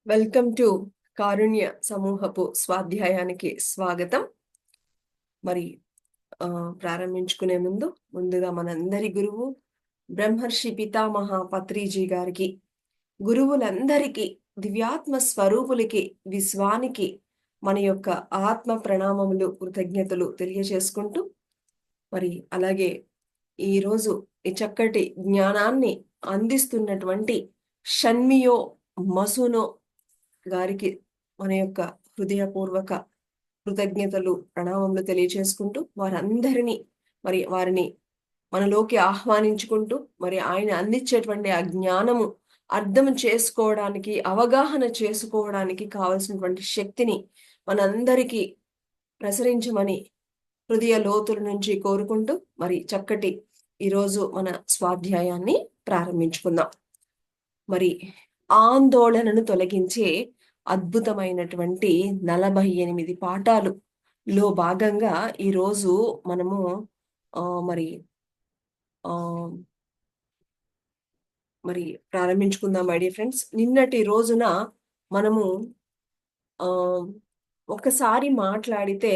Welcome to కారుణ్య సమూహపు స్వాధ్యాయానికి స్వాగతం. మరి ప్రారంభించుకునే ముందుగా మనందరి గురువు బ్రహ్మర్షి పితామహ పత్రిజీ గారికి, గురువులందరికీ, దివ్యాత్మ స్వరూపులకి, విశ్వానికి మన యొక్క ఆత్మ ప్రణామములు, కృతజ్ఞతలు తెలియజేసుకుంటూ, మరి అలాగే ఈరోజు ఈ చక్కటి జ్ఞానాన్ని అందిస్తున్నటువంటి షణ్మియో మసునో గారికి మన యొక్క హృదయపూర్వక కృతజ్ఞతలు, ప్రణామములు తెలియచేసుకుంటూ వారిని మనలోకి ఆహ్వానించుకుంటూ, మరి ఆయన అందించేటువంటి ఆ జ్ఞానము అర్థం చేసుకోవడానికి, అవగాహన చేసుకోవడానికి కావలసినటువంటి శక్తిని మనందరికీ ప్రసరించమని హృదయ లోతుల నుంచి కోరుకుంటూ, మరి చక్కటి ఈరోజు మన స్వాధ్యాయాన్ని ప్రారంభించుకుందాం. మరి ఆందోళనను తొలగించే అద్భుతమైనటువంటి 48 పాఠాలు లో భాగంగా ఈరోజు మనము మరి ప్రారంభించుకుందాం మై డియర్ ఫ్రెండ్స్. నిన్నటి రోజున మనము ఒకసారి మాట్లాడితే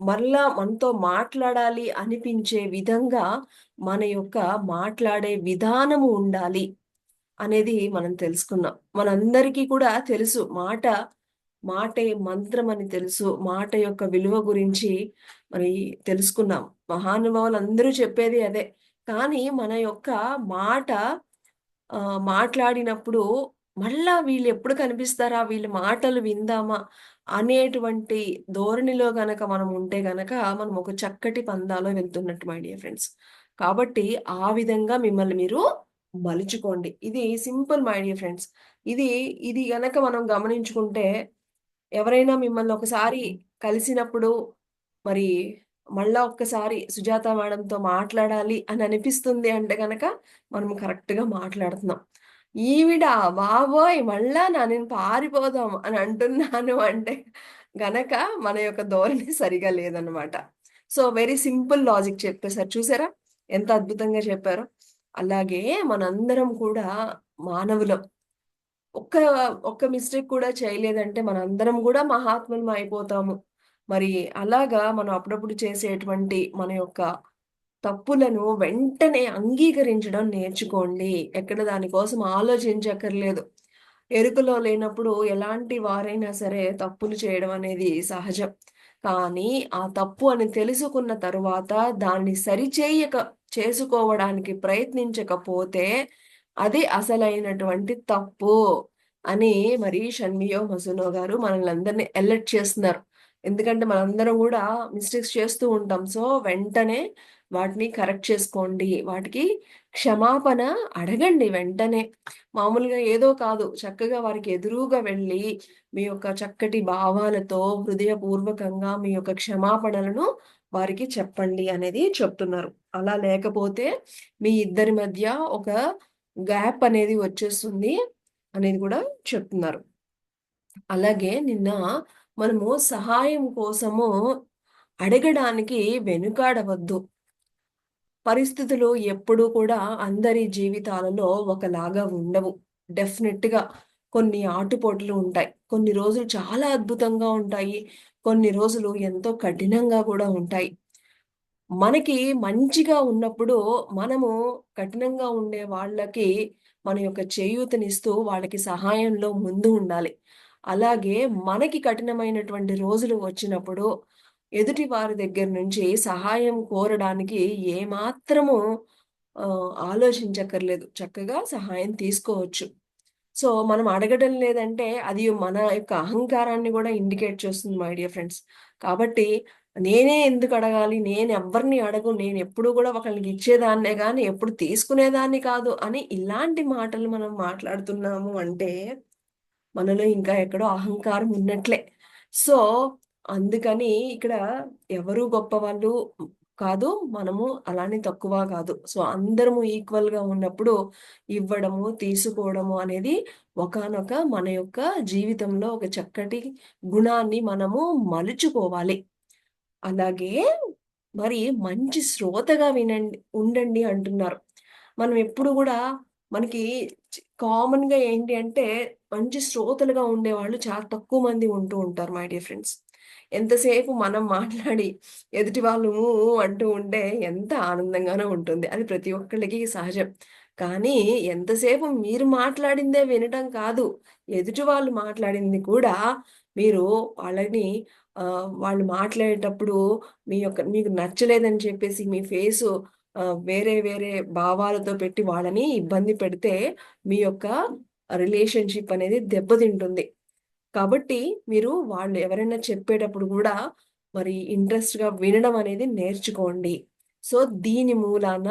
మరలా మనతో మాట్లాడాలి అనిపించే విధంగా మన యొక్క మాట్లాడే విధానము ఉండాలి అనేది మనం తెలుసుకున్నాం. మనందరికీ కూడా తెలుసు, మాటే మంత్రం అని తెలుసు. మాట యొక్క విలువ గురించి మరి తెలుసుకున్నాం. మహానుభావులు అందరూ చెప్పేది అదే. కానీ మన యొక్క మాట మాట్లాడినప్పుడు మళ్ళా వీళ్ళు ఎప్పుడు కనిపిస్తారా, వీళ్ళ మాటలు విందామా అనేటువంటి ధోరణిలో గనక మనం ఉంటే గనక మనం ఒక చక్కటి పందాలో వెళ్తున్నట్టు మై డియర్ ఫ్రెండ్స్. కాబట్టి ఆ విధంగా మిమ్మల్ని మీరు మలుచుకోండి. ఇది సింపుల్ మై డియర్ ఫ్రెండ్స్. ఇది గనక మనం గమనించుకుంటే, ఎవరైనా మిమ్మల్ని ఒకసారి కలిసినప్పుడు మరి మళ్ళా ఒక్కసారి సుజాత మేడంతో మాట్లాడాలి అని అనిపిస్తుంది అంటే గనక మనం కరెక్ట్ గా మాట్లాడుతున్నాం. ఈవిడ బాబోయ్ మళ్ళా నేను పారిపోదాం అని అంటున్నాను అంటే గనక మన యొక్క ధోరణి సరిగా లేదనమాట. సో వెరీ సింపుల్ లాజిక్ చెప్పేశారు, చూసారా ఎంత అద్భుతంగా చెప్పారో. అలాగే మనందరం కూడా మానవులం. ఒక్క మిస్టేక్ కూడా చేయలేదంటే మనందరం కూడా మహాత్ములం అయిపోతాము. మరి అలాగా మనం అప్పుడప్పుడు చేసేటువంటి మన యొక్క తప్పులను వెంటనే అంగీకరించడం నేర్చుకోండి. ఎక్కడ దానికోసం ఆలోచించక్కర్లేదు. ఎరుకలో లేనప్పుడు ఎలాంటి వారైనా సరే తప్పులు చేయడం అనేది సహజం. కానీ ఆ తప్పు అని తెలుసుకున్న తరువాత దాన్ని చేసుకోవడానికి ప్రయత్నించకపోతే అది అసలైనటువంటి తప్పు అని మరి షణ్మియో మసునో గారు మనల్ని అందరినీ అలర్ట్ చేస్తున్నారు. ఎందుకంటే మనందరం కూడా మిస్టేక్స్ చేస్తూ ఉంటాం. సో వెంటనే వాటిని కరెక్ట్ చేసుకోండి, వాటికి క్షమాపణ అడగండి వెంటనే. మామూలుగా ఏదో కాదు, చక్కగా వారికి ఎదురుగా వెళ్ళి మీ యొక్క చక్కటి భావాలతో హృదయపూర్వకంగా మీ యొక్క క్షమాపణలను వారికి చెప్పండి అనేది చెప్తున్నారు. అలా లేకపోతే మీ ఇద్దరి మధ్య ఒక గ్యాప్ అనేది వచ్చేస్తుంది అనేది కూడా చెప్తున్నారు. అలాగే నిన్న మనము సహాయం కోసము అడగడానికి వెనుకాడవద్దు. పరిస్థితులు ఎప్పుడూ కూడా అందరి జీవితాలలో ఒకలాగా ఉండవు. డెఫినెట్ గా కొన్ని ఆటుపోట్లు ఉంటాయి. కొన్ని రోజులు చాలా అద్భుతంగా ఉంటాయి, కొన్ని రోజులు ఎంతో కఠినంగా కూడా ఉంటాయి. మనకి మంచిగా ఉన్నప్పుడు మనము కఠినంగా ఉండే వాళ్ళకి మన యొక్క చేయూతనిస్తూ వాళ్ళకి సహాయంలో ముందు ఉండాలి. అలాగే మనకి కఠినమైనటువంటి రోజులు వచ్చినప్పుడు ఎదుటి వారి దగ్గర నుంచి సహాయం కోరడానికి ఏమాత్రము ఆలోచించక్కర్లేదు, చక్కగా సహాయం తీసుకోవచ్చు. సో మనం అడగడం లేదంటే అది మన యొక్క అహంకారాన్ని కూడా ఇండికేట్ చేస్తుంది మై డియర్ ఫ్రెండ్స్. కాబట్టి నేనే ఎందుకు అడగాలి, నేను ఎవరిని అడగు, నేను ఎప్పుడు కూడా ఒకరికి ఇచ్చేదాన్నే కానీ ఎప్పుడు తీసుకునేదాన్ని కాదు అని ఇలాంటి మాటలు మనం మాట్లాడుతున్నాము అంటే మనలో ఇంకా ఎక్కడో అహంకారం ఉన్నట్లే. సో అందుకని ఇక్కడ ఎవరు గొప్పవాళ్ళు కాదు, మనము అలానే తక్కువ కాదు. సో అందరము ఈక్వల్ గా ఉన్నప్పుడు ఇవ్వడము తీసుకోవడము అనేది ఒకానొక మన యొక్క జీవితంలో ఒక చక్కటి గుణాన్ని మనము మలుచుకోవాలి. అలాగే మరి మంచి శ్రోతగా ఉండండి అంటున్నారు. మనం ఎప్పుడు కూడా మనకి కామన్ గా ఏంటి అంటే మంచి శ్రోతలుగా ఉండేవాళ్ళు చాలా తక్కువ మంది ఉంటూ ఉంటారు మై డియర్ ఫ్రెండ్స్. ఎంతసేపు మనం మాట్లాడి ఎదుటి వాళ్ళు ఊ ఊ అంటూ ఉంటే ఎంత ఆనందంగానో ఉంటుంది. అది ప్రతి ఒక్కళ్ళకి సహజం. కానీ ఎంతసేపు మీరు మాట్లాడిందే వినటం కాదు, ఎదుటి వాళ్ళు మాట్లాడింది కూడా మీరు వాళ్ళని వాళ్ళు మాట్లాడేటప్పుడు మీకు నచ్చలేదని చెప్పేసి మీ ఫేసు వేరే వేరే భావాలతో పెట్టి వాళ్ళని ఇబ్బంది పెడితే మీ యొక్క రిలేషన్‌షిప్ అనేది దెబ్బతింటుంది. కాబట్టి మీరు వాళ్ళు ఎవరైనా చెప్పేటప్పుడు గూడా మరి ఇంట్రెస్ట్‌గా వినడం అనేది నేర్చుకోండి. సో, దీని మూలాన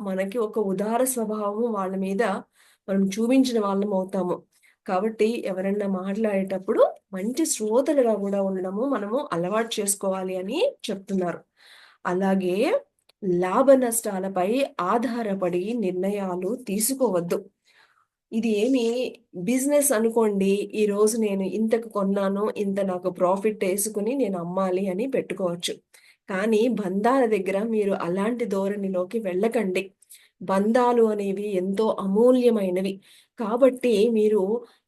మనకి ఒక ఉదార స్వభావం వాళ్ళ మీద మనం చూపించిన వాళ్ళమవుతాము. కాబట్టి ఎవరన్నా మాట్లాడేటప్పుడు మంచి శ్రోతలుగా గూడా ఉండడము మనము అలవాటు చేసుకోవాలి అని చెప్తున్నారు. అలాగే లాభ నష్టాలపై ఆధారపడి నిర్ణయాలు తీసుకోవద్దు. ఇది ఏమి బిజినెస్ అనుకోండి. ఈరోజు నేను ఇంతకు కొన్నాను, ఇంత నాకు ప్రాఫిట్ యేసుకొని నేను అమ్మాలి అని పెట్టుకోవచ్చు. కానీ బంధాల దగ్గర మీరు అలాంటి ధోరణిలోకి వెళ్ళకండి. బంధాలు అనేవి ఎంతో అమూల్యమైనవి. కాబట్టి మీరు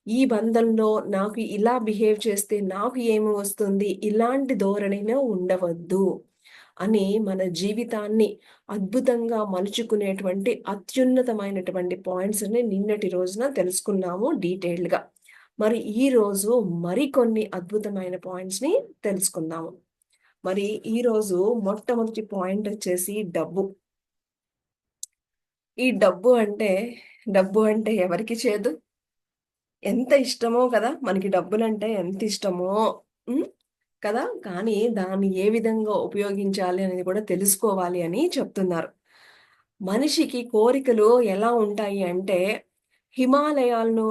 ఈ బంధంలో నాకు ఇలా బిహేవ్ చేస్తే నాకు ఏమి వస్తుంది? ఇలాంటి ధోరణిలో ఉండవద్దు అని మన జీవితాన్ని అద్భుతంగా మలుచుకునేటువంటి అత్యున్నతమైనటువంటి పాయింట్స్‌ని నిన్నటి రోజున తెలుసుకున్నాము డీటెయిల్డ్‌గా. మరి ఈరోజు మరికొన్ని అద్భుతమైన పాయింట్స్‌ని తెలుసుకుందాము. మరి ఈరోజు మొట్టమొదటి పాయింట్ వచ్చేసి డబ్బు. ఈ డబ్బు అంటే ఎవరికి చేదు? ఎంత ఇష్టమో కదా! మనకి డబ్బులంటే ఎంత ఇష్టమో. హ్మ్. కదా! కానీ దాన్ని ఏ విధంగా ఉపయోగించాలి అనేది కూడా తెలుసుకోవాలి అని చెప్తున్నారు. మనిషికి కోరికలు ఎలా ఉంటాయి అంటే, హిమాలయాలను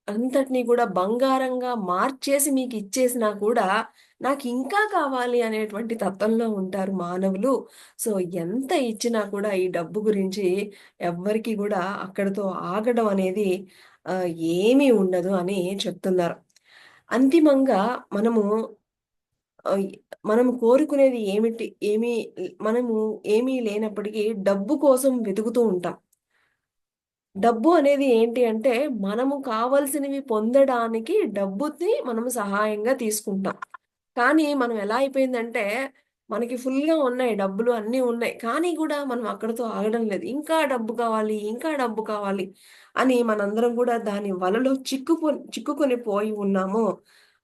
అంతటిని కూడా బంగారంగా మార్చేసి మీకిచ్చేసినా కూడా, నాకింకా కావాలి అనేటువంటి తత్వంలో ఉంటారు మానవులు. సో, ఎంత ఇచ్చినా కూడా ఈ డబ్బు గురించి ఎవ్వరికీ గూడా అక్కడితో ఆగడం అనేది ఏమీ ఉండదు అని చెప్తున్నారు. అంతిమంగా మనము ఆహ్, మనము కోరుకునేది మనము ఏమీ లేనప్పటికీ డబ్బు కోసం వెతుకుతూ ఉంటాం. డబ్బు అనేది ఏంటి అంటే, మనము కావాల్సినవి పొందడానికి డబ్బుని మనము సహాయంగా తీసుకుంటాం. కానీ మనం ఎలా అయిపోయిందంటే, మనకి ఫుల్‌గా ఉన్నాయి డబ్బులు అన్నీ ఉన్నాయి. కానీ గూడా మనం అక్కడితో ఆగడం లేదు. ఇంకా డబ్బు కావాలి, ఇంకా డబ్బు కావాలి అని మనందరం గూడా దాని వలలో చిక్కుకొని పోయి ఉన్నాము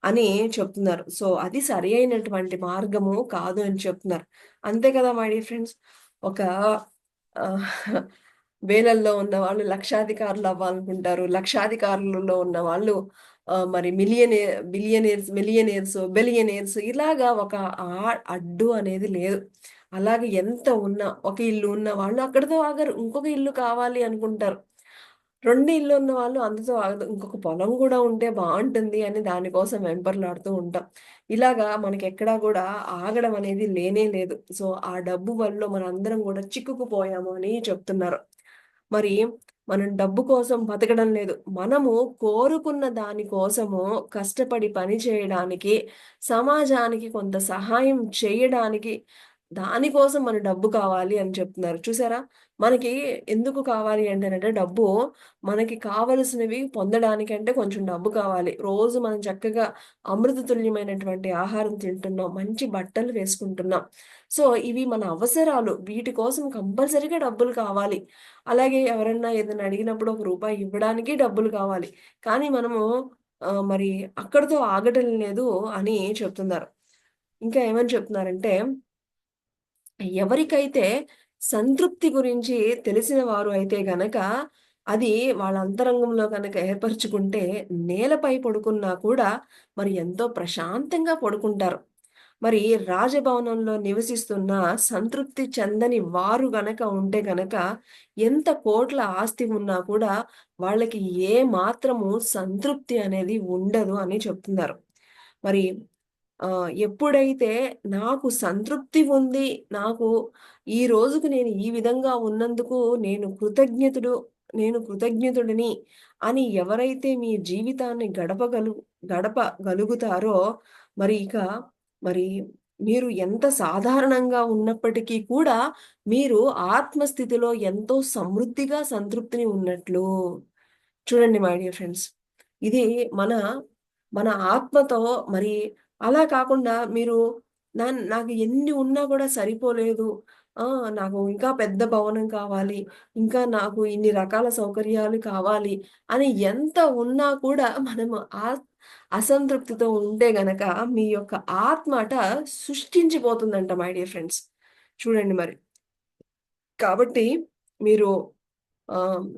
అని చెప్తున్నారు. సో, అది సరి అయినటువంటి మార్గము కాదు అని చెప్తున్నారు. అంతే కదా మై డియర్ ఫ్రెండ్స్. ఒక ఆహ్, వేలల్లో ఉన్నవాళ్ళు లక్షాధికారులవ్వాలనుకుంటారు. లక్షాధికారులలో ఉన్నవాళ్ళు మరి బిలియనేర్స్ ఇలాగా ఒక అడ్డు అనేది లేదు. అలాగే ఎంత ఉన్నా ఒక ఇల్లు ఉన్న వాళ్ళు అక్కడితో ఆగరు. ఇంకొక ఇల్లు కావాలి అనుకుంటారు. 2 ఇల్లు ఉన్న వాళ్ళు అందుతో ఆగదు. ఇంకొక పొలం గూడా ఉంటే బావుంటుంది అని దాని కోసం వెంపర్లాడుతూ ఉంటాం. ఇలాగా మనకెక్కడా గూడా ఆగడం అనేది లేనే లేదు. సో, ఆ డబ్బు వలలో మనందరం గూడా చిక్కుకుపోయాము అని చెప్తున్నారు. మరి మనం డబ్బు కోసం బతకడం లేదు. మనము కోరుకున్న దాని కోసము కష్టపడి పని చేయడానికి, సమాజానికి కొంత సహాయం చేయడానికి, దానికోసం మన డబ్బు కావాలి అని చెప్తున్నారు. చూసారా? మనకి ఎందుకు కావాలి అంటేనంటే డబ్బు మనకి కావలసినవి పొందడానికంటే కొంచెం డబ్బు కావాలి. రోజు మనం చక్కగా అమృత తుల్యమైనటువంటి ఆహారం తింటున్నాం. మంచి బట్టలు వేసుకుంటున్నాం. సో, ఇవి మన అవసరాలు. వీటి కోసం కంపల్సరీగా డబ్బులు కావాలి. అలాగే ఎవరన్నా ఏదైనా అడిగినప్పుడు ఒక రూపాయి ఇవ్వడానికి డబ్బులు కావాలి. కానీ మనము మరి అక్కడితో ఆగటం లేదు అని చెప్తున్నారు. ఇంకా ఏమని చెప్తున్నారంటే, ఎవరికైతే సంతృప్తి గురించి తెలిసిన వారు అయితే గనక, అది వాళ్ళ అంతరంగంలో గనక ఏర్పరుచుకుంటే, నేలపై పడుకున్నా కూడా మరి ఎంతో ప్రశాంతంగా పడుకుంటారు. మరి రాజభవనంలో నివసిస్తున్న సంతృప్తి చెందని వారు గనక ఉంటే గనక, ఎంత కోట్ల ఆస్తి ఉన్నా కూడా వాళ్ళకి ఏ మాత్రము సంతృప్తి అనేది ఉండదు అని చెప్తున్నారు. మరి ఎప్పుడైతే నాకు సంతృప్తి ఉంది, నాకు ఈ రోజుకి నేను ఈ విధంగా ఉన్నందుకు నేను కృతజ్ఞతుడిని అని ఎవరైతే మీ జీవితాన్ని గడపగలుగుతారో మరి మరి మీరు ఎంత సాధారణంగా ఉన్నప్పటికీ కూడా మీరు ఆత్మస్థితిలో ఎంతో సమృద్ధిగా సంతృప్తిని ఉన్నట్లు. చూడండి మై డియర్ ఫ్రెండ్స్. ఇది మన మన ఆత్మతో మరి అలా కాకుండా మీరు నాకు ఎన్ని ఉన్నా కూడా సరిపోలేదు. నాకు ఇంకా పెద్ద భవనం కావాలి. ఇంకా నాకు ఇన్ని రకాల సౌకర్యాలు కావాలి అని ఎంత ఉన్నా కూడా మనము అసంతృప్తితో ఉంటే గనక మీ యొక్క ఆత్మ సృష్టించిపోతుందంట మై డియర్ ఫ్రెండ్స్. చూడండి మరి. కాబట్టి మీరు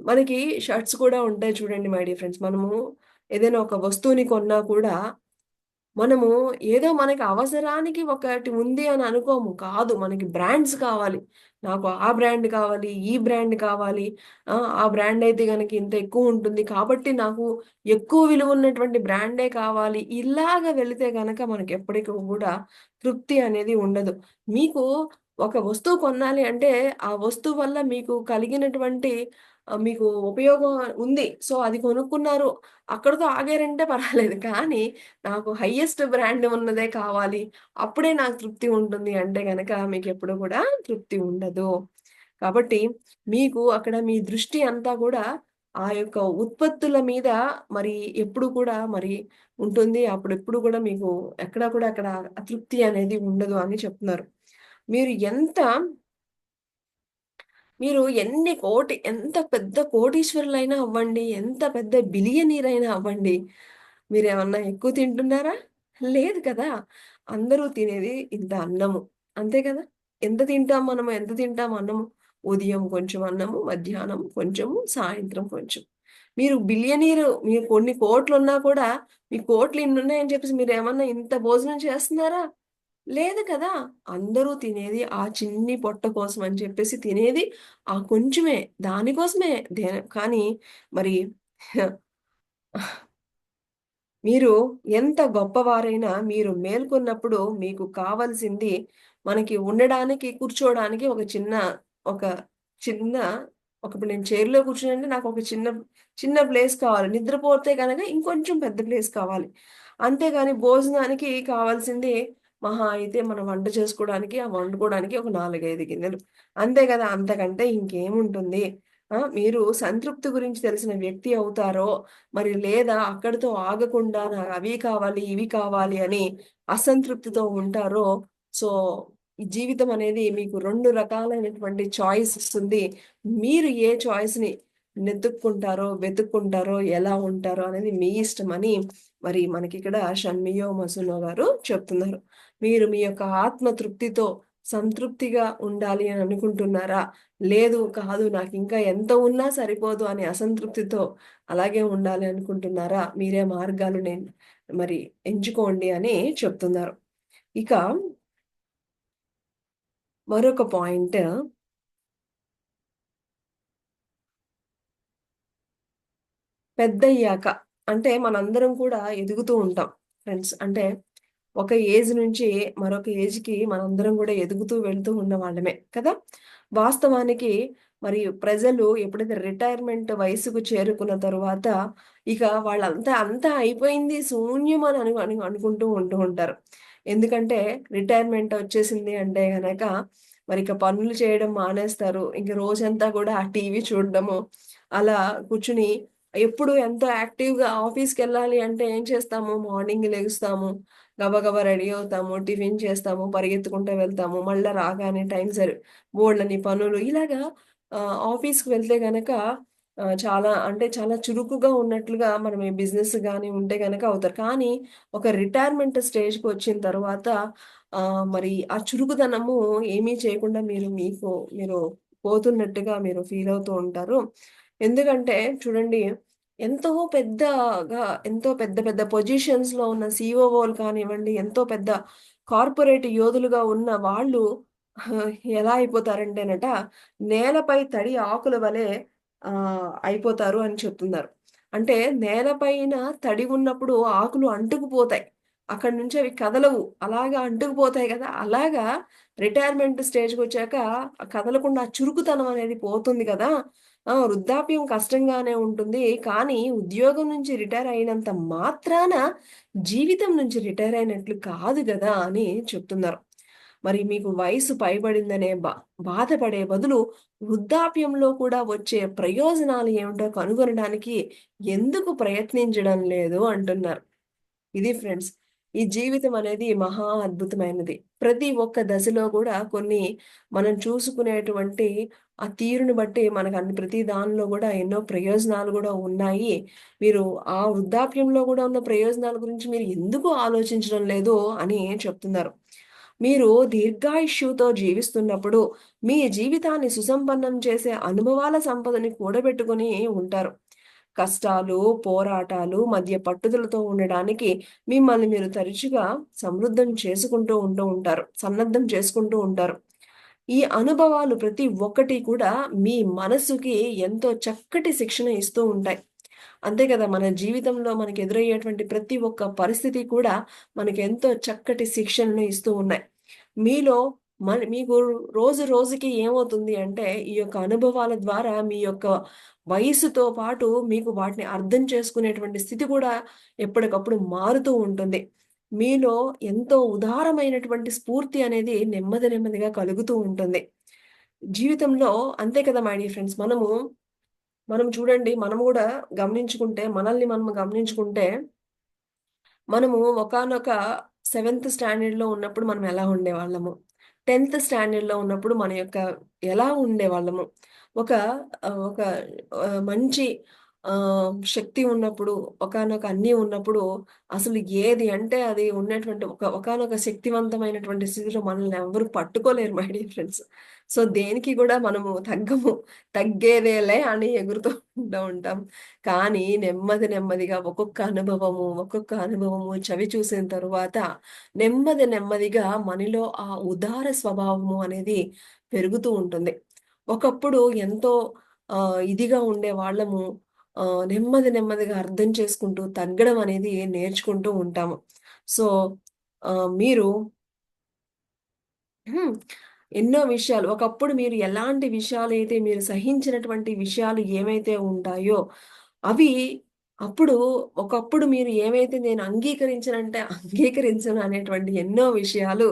మనకి షర్ట్స్ కూడా ఉంటాయి చూడండి మై డియర్ ఫ్రెండ్స్. మనము ఏదైనా ఒక వస్తువుని కొన్నా కూడా మనము ఏదో మనకి అవసరానికి ఒకటి ఉంది అని అనుకోము. కాదు, మనకి బ్రాండ్స్ కావాలి. నాకు ఆ బ్రాండ్ కావాలి, ఈ బ్రాండ్ కావాలి. ఆ బ్రాండ్ అయితే గనక ఇంత ఎక్కువుంటుంది. కాబట్టి నాకు ఎక్కువ విలువ ఉన్నటువంటి బ్రాండే కావాలి. ఇలాగ వెళితే గనక మనకెప్పటికి కూడా తృప్తి అనేది ఉండదు. మీకు ఒక వస్తువు కొనాలి అంటే, ఆ వస్తువు వల్ల మీకు కలిగినటువంటి మీకు ఉపయోగం ఉంది. సో, అది కొనుక్కున్నారు. అక్కడితో ఆగారంటే పర్వాలేదు. కానీ నాకు హైయెస్ట్ బ్రాండ్ ఉన్నదే కావాలి. అప్పుడే నాకు తృప్తి ఉంటుంది అంటే గనక మీకెప్పుడు కూడా తృప్తి ఉండదు. కాబట్టి మీకు అక్కడ మీ దృష్టి అంతా కూడా ఆ యొక్క ఉత్పత్తుల మీద మరి ఎప్పుడు కూడా మరి ఉంటుంది. అప్పుడెప్పుడు కూడా మీకు ఎక్కడ కూడా అక్కడ అతృప్తి అనేది ఉండదు అని చెప్తున్నారు. మీరు ఎంత మీరు ఎంత పెద్ద కోటీశ్వరులైనా అవ్వండి, ఎంత పెద్ద బిలియనీర్ అయినా అవ్వండి, మీరేమన్నా ఎక్కువ తింటున్నారా? లేదు కదా! అందరూ తినేది ఇంత అన్నము. అంతే కదా! ఎంత తింటాం మనము? ఎంత తింటాం అన్నము? ఉదయం కొంచెం అన్నము, మధ్యాహ్నం కొంచెము, సాయంత్రం కొంచెం. మీరు బిలియనీరు, మీరు కొన్ని కోట్లున్నా కూడా, మీ కోట్లు ఇన్నున్నాయని చెప్పేసి మీరేమన్నా ఇంత భోజనం చేస్తున్నారా? లేదు కదా! అందరూ తినేది ఆ చిన్ని పొట్ట కోసం అని చెప్పేసి తినేది ఆ కొంచెమే. దానికోసమే. కానీ మరి మీరు ఎంత గొప్పవారైనా మీరు మేల్కొన్నప్పుడు మీకు కావాల్సింది మనకి ఉండడానికి, కూర్చోవడానికి ఒక చిన్న ఇప్పుడు నేను చైర్‌లో కూర్చునంటే నాకొక చిన్న ప్లేస్ కావాలి. నిద్రపోతే గనక ఇంకొంచెం పెద్ద ప్లేస్ కావాలి. అంతేగాని భోజనానికి కావాల్సింది మహా అయితే మనం వంట చేసుకోవడానికి, వండుకోవడానికి ఒక 4, 5 గిన్నెలు. అంతే కదా! అంతకంటే ఇంకేముంటుంది? మీరు సంతృప్తి గురించి తెలిసిన వ్యక్తి అవుతారో మరి లేదా అక్కడితో ఆగకుండా నాకు అవి కావాలి, ఇవి కావాలి అని అసంతృప్తితో ఉంటారో, సో, ఈ జీవితం అనేది మీకు 2 రకాలైనటువంటి చాయిస్ ఇస్తుంది. మీరు ఏ చాయిస్‌ని వెతుక్కుంటారో, ఎలా ఉంటారో అనేది మీ ఇష్టమని మరి మనకిక్కడ షన్మియో మసునో గారు చెప్తున్నారు. మీరు మీ యొక్క ఆత్మ తృప్తితో సంతృప్తిగా ఉండాలి అని అనుకుంటున్నారా? లేదు, కాదు, నాకింకా ఎంత ఉన్నా సరిపోదు అని అసంతృప్తితో అలాగే ఉండాలి అనుకుంటున్నారా? మీరే మార్గాలు మరి ఎంచుకోండి అని చెప్తున్నారు. ఇక మరొక పాయింట్, పెద్దయ్యాక అంటే మనందరం కూడా ఎదుగుతూ ఉంటాం ఫ్రెండ్స్. అంటే ఒక ఏజ్ నుంచి మరొక ఏజ్‌కి మనందరం గూడా ఎదుగుతూ వెళ్తూ ఉన్నవాళ్ళమే కదా! వాస్తవానికి మరి ప్రజలు ఎప్పుడైతే రిటైర్మెంట్ వయసుకు చేరుకున్న తరువాత ఇక అంతా అయిపోయింది, శూన్యం అని అనుకుంటూ ఉంటారు. ఎందుకంటే రిటైర్మెంట్ వచ్చేసింది అంటే గనక మరిక పనులు చేయడం మానేస్తారు. ఇంక రోజంతా గూడా ఆ టీవీ చూడడము, అలా కూర్చొని ఎప్పుడు ఎంతో యాక్టివ్‌గా ఆఫీస్‌కెళ్ళాలి అంటే ఏం చేస్తాము? మార్నింగ్ లెగుస్తాము. గబగబా రెడీ అవుతాము. టిఫిన్ చేస్తాము. పరిగెత్తుకుంటూ వెళ్తాము. మళ్ళా రాగానే బోలెడన్ని పనులు. ఇలాగా ఆఫీస్‌కి వెళ్తే గనక చాలా అంటే చాలా చురుకుగా ఉన్నట్లుగా మనం ఈ బిజినెస్ గాని ఉంటే గనక అవుతారు. కానీ ఒక రిటైర్మెంట్ స్టేజ్‌కొచ్చిన తర్వాత మరి ఆ చురుకుదనము ఏమీ చేయకుండా మీరు పోతున్నట్టుగా మీరు ఫీల్ అవుతూ ఉంటారు. ఎందుకంటే చూడండి, ఎంతో ఎంతో పెద్ద పెద్ద పొజిషన్స్‌లో ఉన్న సీఈఓలు కానివ్వండి, ఎంతో పెద్ద కార్పొరేట్ యోధులుగా ఉన్న వాళ్ళు ఎలా అయిపోతారంటేనట, నేలపై తడి ఆకుల వలె అయిపోతారు అని చెప్తున్నారు. అంటే నేలపైన తడి ఉన్నప్పుడు ఆకులు అంటుకుపోతాయి. అక్కడి నుంచి అవి కదలవు. అలాగా అంటుకుపోతాయి గదా! అలాగా రిటైర్మెంట్ స్టేజ్‌కొచ్చాక కదలకుండా ఆ చురుకుతనం అనేది పోతుంది కదా! వృద్ధాప్యం కష్టంగానే ఉంటుంది. కానీ ఉద్యోగం నుంచి రిటైర్ అయినంత మాత్రాన జీవితం నుంచి రిటైర్ అయినట్లు కాదు గదా! అని చెప్తున్నారు. మరి మీకు వయసు పైబడిందనే బాధపడే బదులు వృద్ధాప్యంలో కూడా వచ్చే ప్రయోజనాలు ఏమిటో కనుగొనడానికి ఎందుకు ప్రయత్నించడం లేదు అంటున్నారు. ఇది ఫ్రెండ్స్. ఈ జీవితం అనేది మహా అద్భుతమైనది. ప్రతి ఒక్క దశలో గూడా కొన్ని మనం చూసుకునేటువంటి ఆ తీరుని బట్టి మనకు అన్ని ప్రతి దానిలో గూడా ఎన్నో ప్రయోజనాలు గూడా ఉన్నాయి. మీరు ఆ వృద్ధాప్యంలో గూడా ఉన్న ప్రయోజనాల గురించి మీరు ఎందుకు ఆలోచించడం లేదు అని చెప్తున్నారు. మీరు దీర్ఘాయుష్యుతో జీవిస్తున్నప్పుడు మీ జీవితాన్ని సుసంపన్నం చేసే అనుభవాల సంపదని కూడబెట్టుకొని ఉంటారు. కష్టాలు, పోరాటాలు మధ్య పట్టుదలతో ఉండడానికి మిమ్మల్ని మీరు తరచుగా సన్నద్ధం చేసుకుంటూ ఉంటారు. ఈ అనుభవాలు ప్రతి ఒక్కటి కూడా మీ మనస్సుకి ఎంతో చక్కటి శిక్షణ ఇస్తూ ఉంటాయి. అంతే కదా! మన జీవితంలో మనకు ఎదురయ్యేటువంటి ప్రతి ఒక్క పరిస్థితి కూడా మనకెంతో చక్కటి శిక్షణను ఇస్తూ ఉన్నాయి. మీలో మీకు రోజు రోజుకి ఏమవుతుంది అంటే, ఈ యొక్క అనుభవాల ద్వారా మీ యొక్క వయస్సుతో పాటు మీకు వాటిని అర్థం చేసుకునేటువంటి స్థితి కూడా ఎప్పటికప్పుడు మారుతూ ఉంటుంది. మీలో ఎంతో ఉదారమైనటువంటి స్ఫూర్తి అనేది నెమ్మది నెమ్మదిగా కలుగుతూ ఉంటుంది. జీవితంలో అంతే కదా మై డియర్ ఫ్రెండ్స్. మనం చూడండి, మనం గూడా గమనించుకుంటే, మనల్ని మనం గమనించుకుంటే, మనము ఒకానొక సెవెంత్ స్టాండర్డ్‌లో ఉన్నప్పుడు మనం ఎలా ఉండేవాళ్ళము? 10థ్ స్టాండర్డ్‌లో ఉన్నప్పుడు మన యొక్క ఎలా ఉండేవాళ్ళము? ఒక ఒక మంచి శక్తి ఉన్నప్పుడు, ఒకానొక అన్నీ ఉన్నప్పుడు, అసలు ఏది అంటే అది ఉన్నటువంటి ఒకానొక శక్తివంతమైనటువంటి స్థితిలో మనల్ని ఎవ్వరు పట్టుకోలేరు మై డియర్ ఫ్రెండ్స్. సో, దేనికి గూడా మనము తగ్గము. తగ్గేదేలే అని ఎగురుతూ ఉంటాం. కానీ నెమ్మది నెమ్మదిగా ఒక్కొక్క అనుభవము చవి చూసిన తరువాత నెమ్మది నెమ్మదిగా మనలో ఆ ఉదార స్వభావము అనేది పెరుగుతూ ఉంటుంది. ఒకప్పుడు ఎంతో ఇదిగా ఉండేవాళ్ళము నెమ్మది నెమ్మదిగా అర్థం చేసుకుంటూ తగ్గడం అనేది నేర్చుకుంటూ ఉంటాము. సో, మీరు హ్మ్. ఎన్నో విషయాలు ఒకప్పుడు మీరు ఎలాంటి విషయాలైతే మీరు సహించినటువంటి విషయాలు ఏవైతే ఉంటాయో, అవి అప్పుడు ఒకప్పుడు మీరు ఏవైతే నేను అంగీకరించనంటే అంగీకరించను అనేటువంటి ఎన్నో విషయాలు,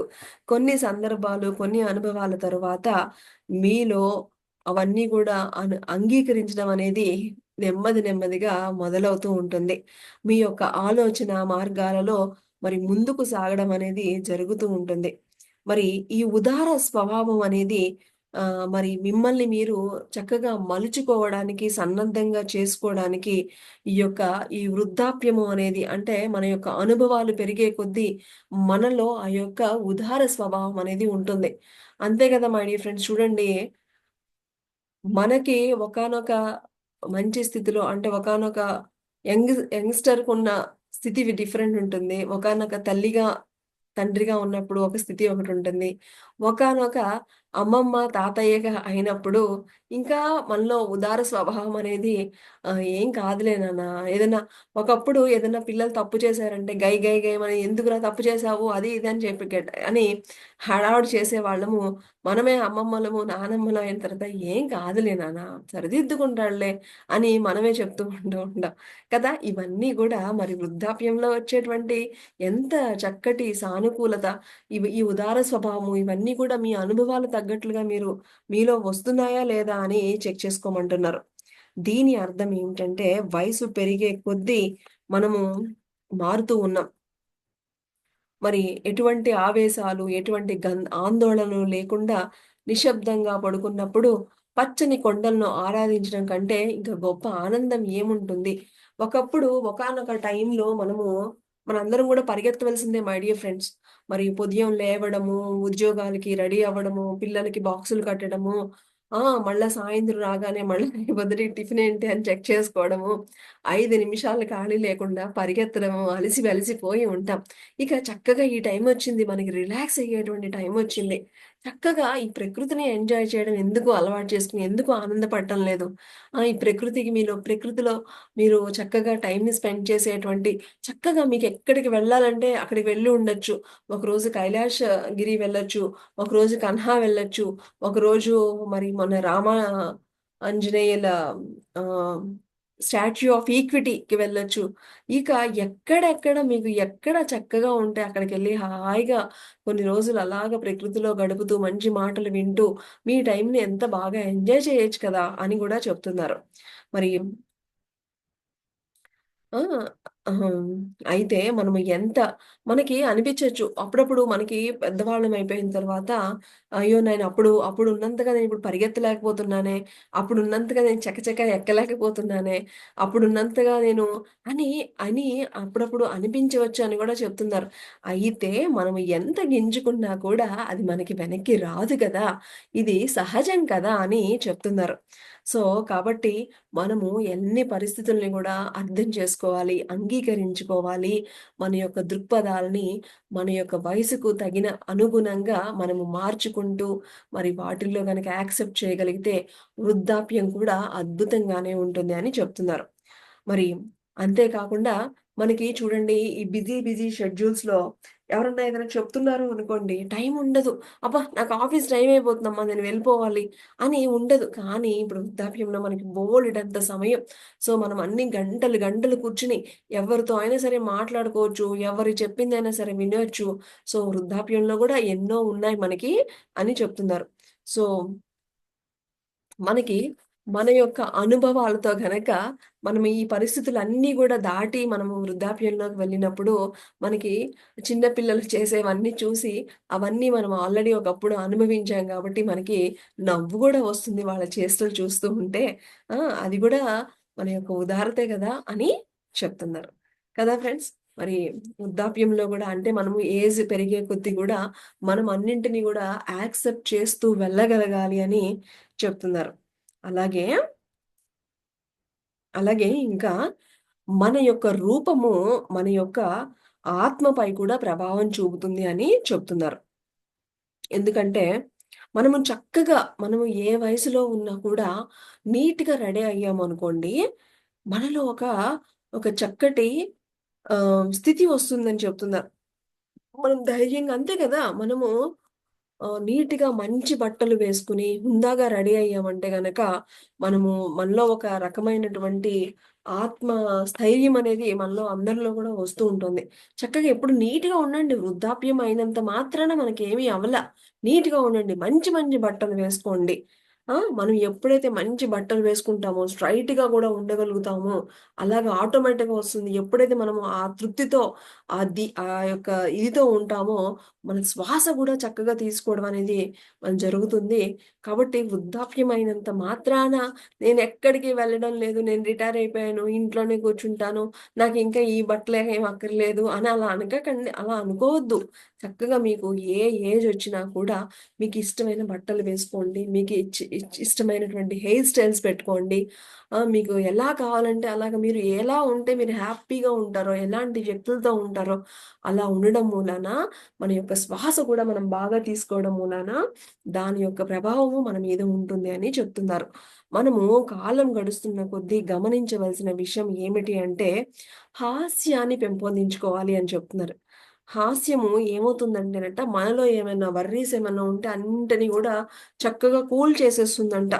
కొన్ని సందర్భాలు, కొన్ని అనుభవాల తరువాత మీలో అవన్నీ గూడా అంగీకరించడం అనేది నెమ్మది నెమ్మదిగా మొదలవుతూ ఉంటుంది. మీ యొక్క ఆలోచన మార్గాలలో మరి ముందుకు సాగడం అనేది జరుగుతూ ఉంటుంది. మరి ఈ ఉదార స్వభావం అనేది మరి మిమ్మల్ని మీరు చక్కగా మలుచుకోవడానికి, సన్నద్ధంగా చేసుకోవడానికి ఈ వృద్ధాప్యము అనేది అంటే మన యొక్క అనుభవాలు పెరిగే కొద్దీ మనలో ఆ యొక్క ఉదార స్వభావం అనేది ఉంటుంది. అంతే కదా మై డియర్ ఫ్రెండ్స్. చూడండి, మనకి ఒకానొక మంచి స్థితిలో అంటే ఒకానొక యంగ్‌స్టర్‌కున్న స్థితి డిఫరెంట్ ఉంటుంది. ఒకానొక తండ్రిగా ఉన్నప్పుడు ఒక స్థితి ఒకటుంటుంది. ఒకానొక అమ్మమ్మ, తాతయ్యగా అయినప్పుడు ఇంకా మనలో ఉదార స్వభావం అనేది "ఏం కాదులే నాన్న" ఒకప్పుడు ఏదన్నా పిల్లలు తప్పు చేశారంటే గై గై గైమని "ఎందుకురా తప్పు చేశావు?" అది ఇది అని చెప్పి అని హడావుడి చేసేవాళ్ళము. మనమే అమ్మమ్మలము, నానమ్మలం అయిన తర్వాత "ఏం కాదులే నాన్న, సరిదిద్దుకుంటాడులే" అని మనమే చెప్తూ ఉంటాం కదా! ఇవన్నీ గూడా మరి వృద్ధాప్యంలో వచ్చేటువంటి ఎంత చక్కటి సానుకూలత, ఈ ఉదార స్వభావము ఇవన్నీ కూడా మీ అనుభవాలు తగ్గట్లుగా మీలో వస్తున్నాయా లేదా అని చెక్ చేసుకోమంటున్నారు. దీని అర్థం ఏంటంటే వయసు పెరిగే కొద్దీ మనము మారుతూ ఉన్నాం. మరి ఎటువంటి ఆవేశాలు, ఎటువంటి ఆందోళనలు లేకుండా నిశ్శబ్దంగా పడుకున్నప్పుడు పచ్చని కొండలను ఆరాధించడం కంటే ఇంకా గొప్ప ఆనందం ఏముంటుంది? ఒకప్పుడు ఒకానొక టైంలో మనందరం గూడా పరిగెత్తవలసిందే మై డియర్ ఫ్రెండ్స్. మరి ఉదయం లేవడము, ఉద్యోగాలకి రెడీ అవ్వడము, పిల్లలకి బాక్సులు కట్టడము, మళ్ళా సాయంత్రం రాగానే మళ్ళీ రేపొద్దుటి టిఫిన్ ఏంటి అని చెక్ చేసుకోవడము, 5 నిమిషాలు ఖాళీ లేకుండా పరిగెత్తడము, అలిసిపోయి ఉంటాం. ఇక చక్కగా ఈ టైమొచ్చింది. మనకి రిలాక్స్ అయ్యేటువంటి టైమొచ్చింది. చక్కగా ఈ ప్రకృతిని ఎంజాయ్ చేయడం ఎందుకు అలవాటు చేసుకొని, ఎందుకు ఆనందపడటం లేదు? ఈ ప్రకృతిలో మీరు చక్కగా టైమ్‌ని స్పెండ్ చేసేటువంటి చక్కగా మీకెక్కడికి వెళ్ళాలంటే అక్కడికి వెళ్ళి ఉండొచ్చు. ఒకరోజు కైలాసగిరి వెళ్ళొచ్చు. ఒకరోజు కన్హా వెళ్ళొచ్చు. ఒకరోజు మరి మన ఆంజనేయుల ఆహ్ స్టాచ్యూ ఆఫ్ ఈక్విటీకి వెళ్ళొచ్చు. ఇక ఎక్కడెక్కడ మీకు ఎక్కడ చక్కగా ఉంటే అక్కడికెళ్ళి హాయిగా కొన్ని రోజులు అలాగా ప్రకృతిలో గడుపుతూ, మంచి మాటలు వింటూ, మీ టైంని ఎంత బాగా ఎంజాయ్ చేయొచ్చు కదా! అని గూడా చెప్తున్నారు. మరి ఆ! ఆహా! అయితే మనము ఎంత మనకి అనిపించొచ్చు. అప్పుడప్పుడు మనకి పెద్దవాళ్ళం అయిపోయిన తర్వాత, అయ్యో! నేను అప్పుడు ఉన్నంతగా నేను ఇప్పుడు పరిగెత్తలేకపోతున్నానే, అప్పుడున్నంతగా నేను చకచక ఎక్కలేకపోతున్నానే, అప్పుడున్నంతగా నేను అని, అని అప్పుడప్పుడు అనిపించవచ్చు అని గూడా చెప్తున్నారు. అయితే మనం ఎంత గింజుకున్నా కూడా అది మనకి వెనక్కి రాదు కదా! ఇది సహజం కదా! అని చెప్తున్నారు. సో, కాబట్టి మనము ఎన్ని పరిస్థితుల్ని గూడా అర్థం చేసుకోవాలి, అంగీకరించుకోవాలి. మన యొక్క దృక్పథాల్ని మన యొక్క వయసుకు తగిన అనుగుణంగా మనము మార్చుకుంటూ, మరి వాటిల్లో గనక యాక్సెప్ట్ చేయగలిగితే వృద్ధాప్యం కూడా అద్భుతంగానే ఉంటుంది అని చెప్తున్నారు. మరి అంతే కాకుండా మనకి చూడండి ఈ బిజీ షెడ్యూల్స్‌లో ఎవరన్నా ఏదైనా చెప్తున్నారు అనుకోండి, టైం ఉండదు. అబ్బా! నాకు ఆఫీస్ టైమ్ అయిపోతుందమ్మా నేను వెళ్ళిపోవాలి అని ఉండదు. కానీ ఇప్పుడు వృద్ధాప్యంలో మనకి బోలెడంత సమయం. సో, మనం అన్ని గంటలు, గంటలు కూర్చొని ఎవరితో అయినా సరే మాట్లాడుకోవచ్చు. ఎవరు చెప్పిందైనా సరే వినొచ్చు. సో, వృద్ధాప్యంలో గూడా ఎన్నో ఉన్నాయి మనకి అని చెప్తున్నారు. సో మనకి మన యొక్క అనుభవాలతో గనక మనం ఈ పరిస్థితులన్నీ గూడా దాటి మనము వృద్ధాప్యంలోకి వెళ్ళినప్పుడు, మనకి చిన్న పిల్లలు చేసేవన్నీ చూసి, అవన్నీ మనం ఆల్రెడీ ఒకప్పుడు అనుభవించాం గాబట్టి, మనకి నవ్వు గూడా వస్తుంది వాళ్ళ చేష్టలు చూస్తూ ఉంటే. ఆ! అది గూడా మన యొక్క ఉదారతే గదా! అని చెప్తున్నారు. కదా ఫ్రెండ్స్? మరి వృద్ధాప్యంలో గూడా అంటే మనము ఏజ్ పెరిగే కొద్దీ గూడా, మనం అన్నింటిని గూడా యాక్సెప్ట్ చేస్తూ వెళ్ళగలగాలి అని చెప్తున్నారు. అలాగే, అలాగే ఇంకా మన యొక్క రూపము, మన యొక్క ఆత్మపై కూడా ప్రభావం చూపుతుంది అని చెప్తున్నారు. ఎందుకంటే, మనము ఏ వయసులో ఉన్నా కూడా నీట్‌గా రెడీ అయ్యామనుకోండి, మనలో ఒక చక్కటి స్థితి వస్తుందని చెప్తున్నారు. మనం ధైర్యంగా అంతే కదా! మనము నీట్‌గా మంచి బట్టలు వేసుకొని, హుందాగా రెడీ అయ్యామంటే గనక, మనము మనలో ఒక రకమైనటువంటి ఆత్మ స్థైర్యం అనేది మనలో అందరిలో గూడా వస్తూ ఉంటుంది. చక్కగా ఎప్పుడు నీట్‌గా ఉండండి. వృద్ధాప్యం అయినంత మాత్రాన మనకేమి అవ్వల. నీట్‌గా ఉండండి. మంచి మంచి బట్టలు వేసుకోండి. మనం ఎప్పుడైతే మంచి బట్టలు వేసుకుంటామో, స్ట్రెయిట్‌గా గూడా ఉండగలుగుతామో, అలాగా ఆటోమేటిక్‌గా వస్తుంది. ఎప్పుడైతే మనము ఆ తృప్తితో, ఆ యొక్క ఇదితో ఉంటామో మన శ్వాస గూడా చక్కగా తీసుకోవడం అనేది జరుగుతుంది. కాబట్టి వృద్ధాప్యం అయినంత మాత్రాన నేనెక్కడికి వెళ్ళడం లేదు. నేను రిటైర్ అయిపోయాను. ఇంట్లోనే కూర్చుంటాను. నాకింకా ఈ బట్టలే ఏం అక్కర్లేదు అని అలా అనకకండి. అలా అనుకోవద్దు. చక్కగా మీకు ఏ ఏజొచ్చినా కూడా మీకిష్టమైన బట్టలు వేసుకోండి. మీకు ఇష్టమైనటువంటి హెయిర్ స్టైల్స్ పెట్టుకోండి. మీకు ఎలా కావాలంటే అలాగా మీరు ఎలా ఉంటే మీరు హ్యాపీగా ఉంటారో, ఎలాంటి వ్యక్తులతో ఉంటారో అలా ఉండడం మూలాన మన యొక్క శ్వాస కూడా మనం బాగా తీసుకోవడం మూలాన దాని యొక్క ప్రభావము మన మీద ఉంటుంది అని చెప్తున్నారు. మనము కాలం గడుస్తున్న కొద్దీ గమనించవలసిన విషయం ఏమిటి అంటే, హాస్యాన్ని పెంపొందించుకోవాలి అని చెప్తున్నారు. హాస్యము ఏమవుతుందంటేనంట, మనలో ఏమైనా వర్రీస్ ఏమన్నా ఉంటే అన్నిటిని గూడా చక్కగా కూల్ చేసేస్తుందంట.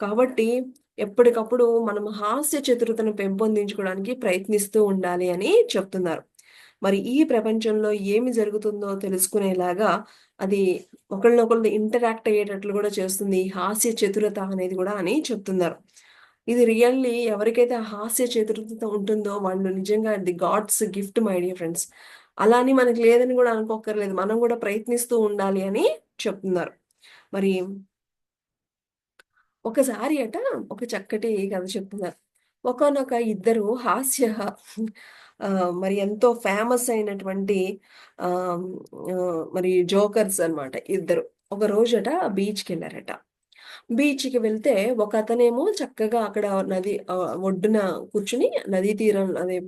కాబట్టి ఎప్పటికప్పుడు మనం హాస్య చతురతను పెంపొందించుకోవడానికి ప్రయత్నిస్తూ ఉండాలి అని చెప్తున్నారు. మరి ఈ ప్రపంచంలో ఏమి జరుగుతుందో తెలుసుకునేలాగా అది ఒకళ్ళనొకళ్ళు ఇంటరాక్ట్ అయ్యేటట్లు గూడా చేస్తుంది. ఈ హాస్య చతురత అనేది గూడా అని చెప్తున్నారు. ఇది రియల్లీ ఎవరికైతే ఆ హాస్య చతురత ఉంటుందో వాళ్ళు నిజంగా the god's gift my dear friends. అలా అని మనకు లేదని గూడా అనుకోక్కర్లేదు. మనం గూడా ప్రయత్నిస్తూ ఉండాలి అని చెప్తున్నారు. మరి ఒకసారి ఒక చక్కటి కథ చెప్తున్నారు. ఒకానొక ఇద్దరు మరి ఎంతో ఫేమస్ అయినటువంటి ఆహ్, మరి జోకర్స్ అన్నమాట ఇద్దరు. ఒక రోజట బీచ్‌కెళ్లారట. బీచ్‌కి వెళ్తే ఒకతనేమో చక్కగా అక్కడ ఒడ్డున కూర్చొని నదీ తీరం అదే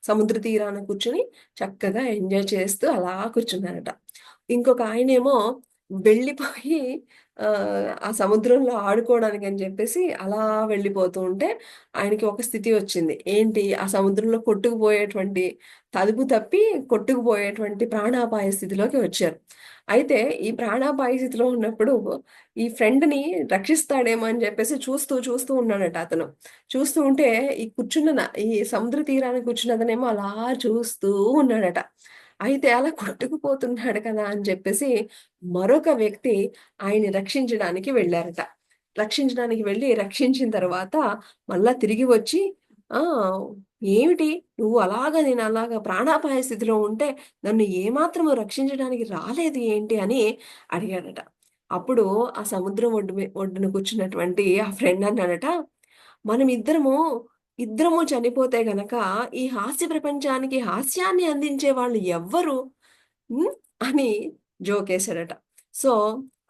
సముద్ర తీరాన కూర్చొని చక్కగా ఎంజాయ్ చేస్తూ అలా కూర్చున్నారట. ఇంకొక ఆయనేమో వెళ్ళిపోయి ఆ సముద్రంలో ఆడుకోవడానికని జెప్పేసి అలా వెళ్ళిపోతూ ఉంటే, ఆయనకి ఒక స్థితి వచ్చింది. ఏంటి? ఆ సముద్రంలో కొట్టుకుపోయేటువంటి తలుపు తప్పి కొట్టుకుపోయేటువంటి ప్రాణాపాయ స్థితిలోకి వచ్చారు. అయితే ఈ ప్రాణాపాయ స్థితిలో ఉన్నప్పుడు ఈ ఫ్రెండ్‌ని రక్షిస్తాడేమో అని జెప్పేసి చూస్తూ ఉన్నాడట అతను. చూస్తూ ఉంటే ఈ సముద్ర తీరాన కూర్చున్న అతనేమో అలా చూస్తూ ఉన్నాడట. అయితే అలా కొట్టుకుపోతున్నాడు కదా! అని జెప్పేసి మరొక వ్యక్తి ఆయన్ని రక్షించడానికి వెళ్లారట. రక్షించడానికి వెళ్లి రక్షించిన తర్వాత మళ్ళా తిరిగి వచ్చి ఆ! "ఏమిటి నువ్వు అలాగా నేనలాగా ప్రాణాపాయ స్థితిలో ఉంటే నన్ను ఏమాత్రము రక్షించడానికి రాలేదు ఏంటి?" అని అడిగాడట. అప్పుడు ఆ సముద్రం ఒడ్డున కూర్చున్నటువంటి ఆ ఫ్రెండ్ అన్నాడట, ఇద్దరము చనిపోతే గనక ఈ హాస్య ప్రపంచానికి హాస్యాన్ని అందించే వాళ్ళు ఎవ్వరు? హ్మ్. అని జోకేసాడట. సో,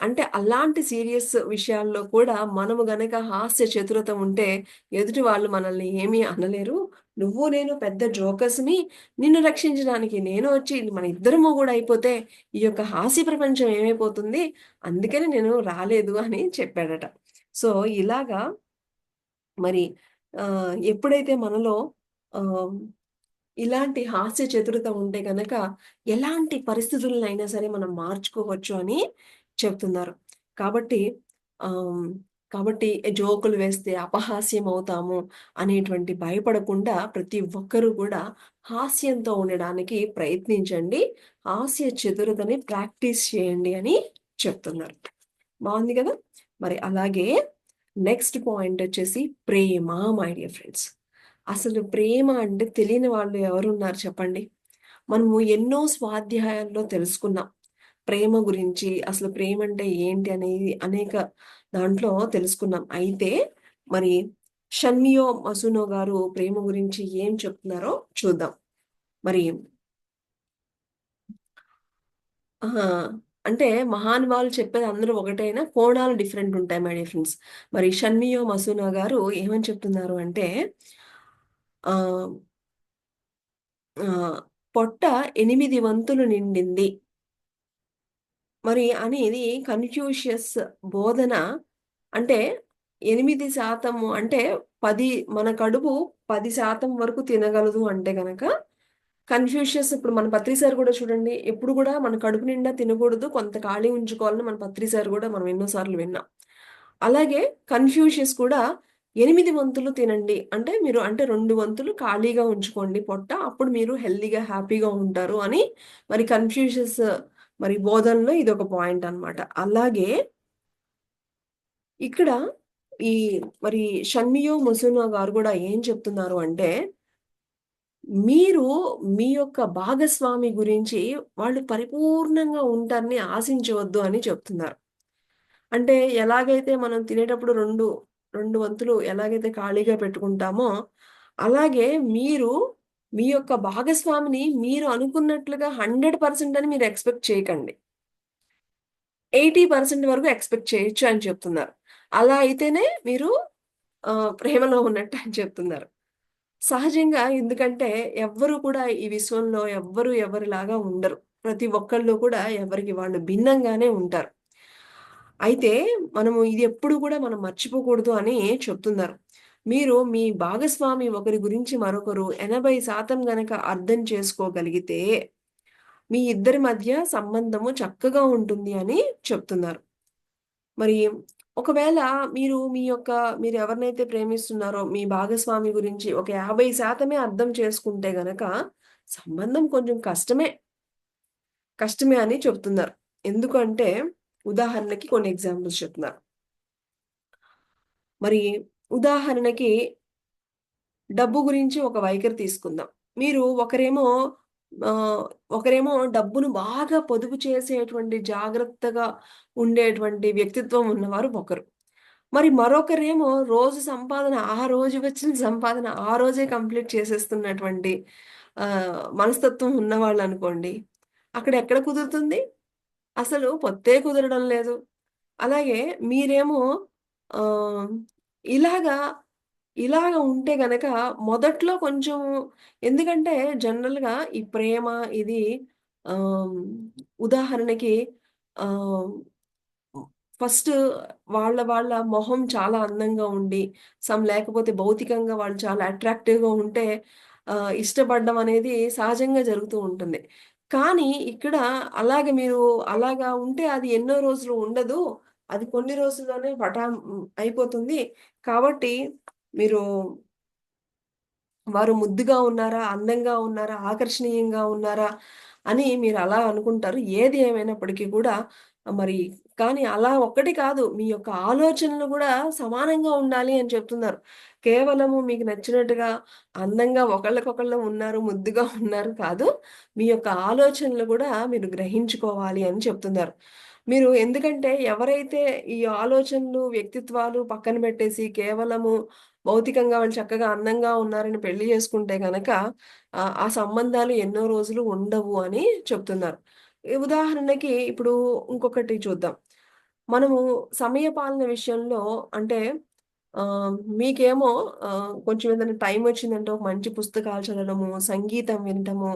అంటే అలాంటి సీరియస్ విషయాల్లో కూడా మనము గనక హాస్య చతురత ఉంటే ఎదుటి వాళ్ళు మనల్ని ఏమీ అనలేరు. నువ్వు నేను పెద్ద జోకర్స్‌మి. నిన్ను రక్షించడానికి నేను వచ్చి మన ఇద్దరము గూడా అయిపోతే ఈ యొక్క హాస్య ప్రపంచం ఏమైపోతుంది? అందుకని నేను రాలేదు అని చెప్పాడట. సో, ఇలాగా మరి ఎప్పుడైతే మనలో ఆహ్ ఇలాంటి హాస్య చతురత ఉంటే గనక, ఎలాంటి పరిస్థితులనైనా సరే మనం మార్చుకోవచ్చు అని చెప్తున్నారు. కాబట్టి ఆహ్, కాబట్టి జోకులు వేస్తే అపహాస్యం అవుతాము అనేటువంటి భయపడకుండా ప్రతి ఒక్కరూ కూడా హాస్యంతో ఉండడానికి ప్రయత్నించండి. హాస్య చతురతని ప్రాక్టీస్ చేయండి అని చెప్తున్నారు. బావుంది గదా! మరి అలాగే నెక్స్ట్ పాయింటొచ్చేసి ప్రేమ మై డియర్ ఫ్రెండ్స్. అసలు ప్రేమ అంటే తెలియని వాళ్ళు ఎవరున్నారు చెప్పండి? మనము ఎన్నో స్వాధ్యాయాల్లో తెలుసుకున్నాం. ప్రేమ గురించి, అసలు ప్రేమంటే ఏంటి అనేది అనేక దాంట్లో తెలుసుకున్నాం. అయితే మరి షన్మియో మసునో గారు ప్రేమ గురించి ఏం చెప్తున్నారో చూద్దాం. మరి ఆహా! అంటే మహానుభావులు చెప్పేది అందరూ ఒకటైనా కోణాలు డిఫరెంట్ ఉంటాయి మై డియర్ ఫ్రెండ్స్. మరి షన్మియో మసునా గారు ఏమని చెప్తున్నారు అంటే ఆహ్, ఆహ్, పొట్ట 8 వంతులు నిండింది. అనేది కన్‌ఫ్యూషియస్ బోధన అంటే 8% అంటే 10 మన కడుపు 10% వరకు తినగలదు అంటే గనక కన్‌ఫ్యూషియస్ ఇప్పుడు మన పత్రి సార్ గూడా చూడండి. ఎప్పుడు గూడా మన కడుపు నిండా తినకూడదు. కొంత ఖాళీ ఉంచుకోవాలని మన పత్రి సార్ గూడా మనం ఎన్నో సార్లు విన్నాం. అలాగే కన్‌ఫ్యూషియస్ కూడా 8 వంతులు తినండి. అంటే 2 వంతులు ఖాళీగా ఉంచుకోండి పొట్ట. అప్పుడు మీరు హెల్తీగా, హ్యాపీగా ఉంటారు అని కన్‌ఫ్యూషియస్ బోధనలో ఇదొక పాయింట్ అన్నమాట. అలాగే ఇక్కడ ఈ మరి షన్మియో ముసునో గారు గూడా ఏం చెప్తున్నారు అంటే మీరు మీ యొక్క భాగస్వామి గురించి వాళ్ళు పరిపూర్ణంగా ఉంటారని ఆశించవద్దు అని చెప్తున్నారు. అంటే ఎలాగైతే మనం తినేటప్పుడు 2 వంతులు ఎలాగైతే ఖాళీగా పెట్టుకుంటామో, అలాగే మీరు మీ యొక్క భాగస్వామిని మీరు అనుకున్నట్లుగా 100% అని మీరు ఎక్స్‌పెక్ట్ చేయకండి. 80% వరకు ఎక్స్‌పెక్ట్ చేయొచ్చు అని చెప్తున్నారు. అలా అయితేనే మీరు ప్రేమలో ఉన్నట్టు అని చెప్తున్నారు. సహజంగా ఎందుకంటే ఎవ్వరు కూడా ఈ విశ్వంలో ఎవ్వరు ఎవరిలాగా ఉండరు. ప్రతి ఒక్కళ్ళు కూడా ఎవరికి వాళ్ళు భిన్నంగానే ఉంటారు. అయితే ఇది ఎప్పుడు కూడా మనం మర్చిపోకూడదు అని చెప్తున్నారు. మీరు మీ భాగస్వామి ఒకరి గురించి మరొకరు 80% గనక అర్థం చేసుకోగలిగితే, మీ ఇద్దరి మధ్య సంబంధము చక్కగా ఉంటుంది అని చెప్తున్నారు. మరి ఒకవేళ మీరు ఎవరినైతే ప్రేమిస్తున్నారో మీ భాగస్వామి గురించి ఒక 50% అర్థం చేసుకుంటే గనక సంబంధం కొంచెం కష్టమే అని చెప్తున్నారు. ఎందుకంటే ఉదాహరణకి కొన్ని ఎగ్జాంపుల్స్ చెప్తున్నా. మరి ఉదాహరణకి డబ్బు గురించి ఒక వైఖరి తీసుకుందాం. మీరు ఆహ్, ఒకరేమో డబ్బును బాగా పొదుపు చేసేటువంటి జాగ్రత్తగా ఉండేటువంటి వ్యక్తిత్వం ఉన్నవారు ఒకరు. మరి మరొకరేమో రోజు సంపాదన ఆ రోజు వచ్చిన సంపాదన ఆ రోజే కంప్లీట్ చేసేస్తున్నటువంటి మనస్తత్వం ఉన్నవాళ్ళనుకోండి. అక్కడ ఎక్కడ కుదురుతుంది? అసలు పొత్తే కుదరడం లేదు. అలాగే మీరేమో ఆహ్, ఇలాగా, ఇలాగ ఉంటే గనక మొదట్లో కొంచెం ఎందుకంటే జనరల్‌గా ఈ ప్రేమ ఇది ఆహ్, ఉదాహరణకి ఆహ్ ఫస్ట్ వాళ్ళ మొహం చాలా అందంగా ఉండి, లేకపోతే భౌతికంగా వాళ్ళు చాలా అట్రాక్టివ్‌గా ఉంటే ఇష్టపడడం అనేది సహజంగా జరుగుతూ ఉంటుంది. కానీ ఇక్కడ మీరు అలాగా ఉంటే అది ఎన్నో రోజులు ఉండదు. అది కొన్ని రోజుల్లోనే అయిపోతుంది. కాబట్టి మీరు వారు ముద్దుగా ఉన్నారా? అందంగా ఉన్నారా? ఆకర్షణీయంగా ఉన్నారా? అని మీరలా అనుకుంటారు. ఏది ఏమైనప్పటికీ కూడా మరి కానీ అలా ఒక్కటి కాదు. మీ యొక్క ఆలోచనలు గూడా సమానంగా ఉండాలి అని చెప్తున్నారు. కేవలము మీకు నచ్చినట్టుగా అందంగా ఒకళ్ళకొకళ్ళు ఉన్నారు, ముద్దుగా ఉన్నారు కాదు. మీ యొక్క ఆలోచనలు గూడా మీరు గ్రహించుకోవాలి అని చెప్తున్నారు. మీరు ఎందుకంటే ఎవరైతే ఈ ఆలోచనలు, వ్యక్తిత్వాలు పక్కన పెట్టేసి కేవలము భౌతికంగా వాళ్ళు చక్కగా అందంగా ఉన్నారని పెళ్లి చేసుకుంటే గనక ఆ సంబంధాలు ఎన్నో రోజులు ఉండవు అని చెప్తున్నారు. ఈ ఉదాహరణకి ఇప్పుడు ఇంకొకటి చూద్దాం. మనము సమయపాలన విషయంలో అంటే మీకేమో కొంచెం ఏదైనా టైమొచ్చిందంటే ఒక మంచి పుస్తకాలు చదవడము, సంగీతం వినటము,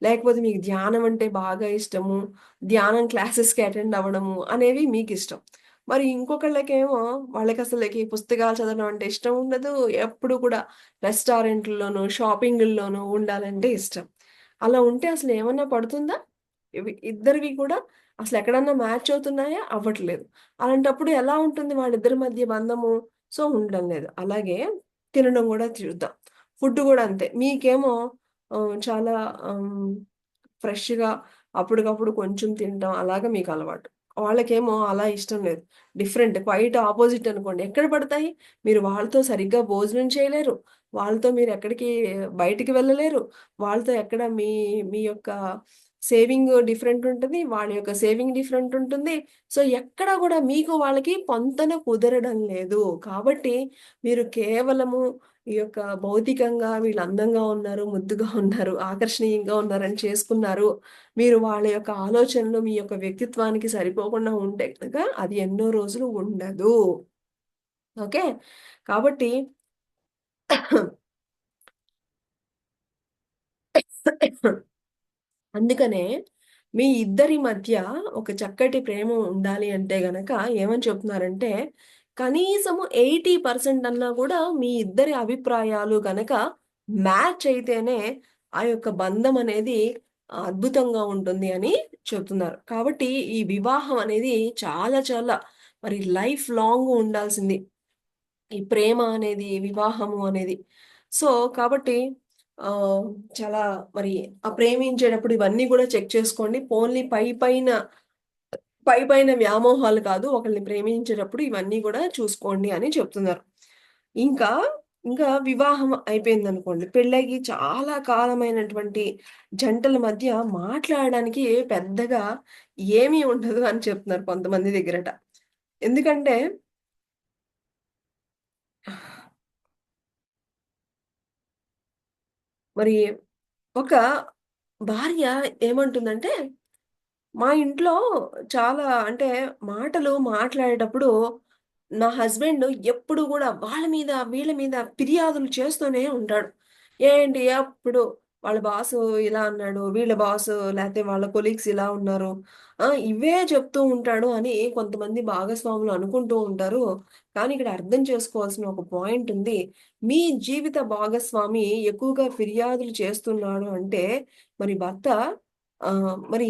లేకపోతే మీకు ధ్యానం అంటే బాగా ఇష్టము, ధ్యానం క్లాసెస్‌కి అటెండ్ అవ్వడము అనేవి మీకిష్టం. మరి ఇంకొకళ్ళకేమో వాళ్ళకసలకి పుస్తకాలు చదవడం అంటే ఇష్టం ఉండదు. ఎప్పుడు కూడా రెస్టారెంట్‌ల్లోనూ, షాపింగుల్లోనూ ఉండాలంటే ఇష్టం. అలా ఉంటే అసలేమన్నా పడుతుందా? ఇద్దరివి కూడా అసలెక్కడన్నా మ్యాచ్ అవుతున్నాయా? అవ్వట్లేదు. అలాంటప్పుడు ఎలా ఉంటుంది వాళ్ళిద్దరి మధ్య బంధము? సో, ఉండడం లేదు. అలాగే తినడం గూడా చూద్దాం. ఫుడ్ గూడా అంతే. మీకేమో చాలా ఆహ్, ఫ్రెష్‌గా అప్పటికప్పుడు కొంచెం తినటం అలాగా మీకలవాటు. వాళ్ళకేమో అలా ఇష్టం లేదు. క్వైట్ అపోజిట్ అనుకోండి. ఎక్కడ పడతాయి? మీరు వాళ్ళతో సరిగ్గా భోజనం చేయలేరు. వాళ్ళతో మీరెక్కడికి బయటికి వెళ్ళలేరు. వాళ్ళతో ఎక్కడ మీ మీ యొక్క సేవింగ్ డిఫరెంట్ ఉంటది. వాళ్ళ యొక్క సేవింగ్ డిఫరెంట్ ఉంటుంది. సో, ఎక్కడ గూడా మీకు వాళ్ళకి పొంతన కుదరడం లేదు. కాబట్టి మీరు కేవలము ఈ యొక్క భౌతికంగా వీళ్ళు అందంగా ఉన్నారు, ముద్దుగా ఉన్నారు, ఆకర్షణీయంగా ఉన్నారని చేసుకున్నారు. మీరు వాళ్ళ యొక్క ఆలోచనలు మీ యొక్క వ్యక్తిత్వానికి సరిపోకుండా ఉంటే గనక అది ఎన్నో రోజులు ఉండదు. ఓకే. కాబట్టి అందుకనే మీ ఇద్దరి మధ్య ఒక చక్కటి ప్రేమ ఉండాలి అంటే గనక ఏమని చెప్తున్నారంటే, కనీసము 80% అన్నా గూడా మీ ఇద్దరి అభిప్రాయాలు గనక మ్యాచ్ అయితేనే ఆ యొక్క బంధం అనేది అద్భుతంగా ఉంటుంది అని చెప్తున్నారు. కాబట్టి ఈ వివాహం అనేది చాలా చాలా మరి లైఫ్ లాంగ్ ఉండాల్సింది. ఈ ప్రేమ అనేది, వివాహము అనేది. సో, కాబట్టి ఆహ్, చాలా మరి ప్రేమించేటప్పుడు ఇవన్నీ గూడా చెక్ చేసుకోండి. ఓన్లీ పైపైన వ్యామోహాలు కాదు. ఒకళ్ళని ప్రేమించేటప్పుడు ఇవన్నీ గూడా చూసుకోండి అని చెప్తున్నారు. ఇంకా, ఇంకా వివాహం అయిపోయిందనుకోండి. పెళ్ళయ్యి చాలా కాలమైనటువంటి జంటల మధ్య మాట్లాడడానికి పెద్దగా ఏమీ ఉండదు అని చెప్తున్నారు కొంతమంది దగ్గరట. ఎందుకంటే మరి ఒక భార్య ఏమంటుందంటే, మా ఇంట్లో చాలా అంటే మాటలు మాట్లాడేటప్పుడు నా హస్బెండ్ ఎప్పుడు గూడా వాళ్ళ మీద, వీళ్ళ మీద ఫిర్యాదులు చేస్తూనే ఉంటాడు. ఏంటి ఎప్పుడు వాళ్ళ బాసు ఇలా అన్నాడు, వీళ్ళ బాసు లేతే వాళ్ళ కొలీగ్స్ ఇలా ఉన్నారు. ఇవే చెప్తూ ఉంటాడు అని కొంతమంది భాగస్వాములు అనుకుంటూ ఉంటారు. కానీ ఇక్కడ అర్థం చేసుకోవాల్సిన ఒక పాయింట్ ఉంది. మీ జీవిత భాగస్వామి ఎక్కువగా ఫిర్యాదులు చేస్తున్నాడు అంటే మరి భర్త మరి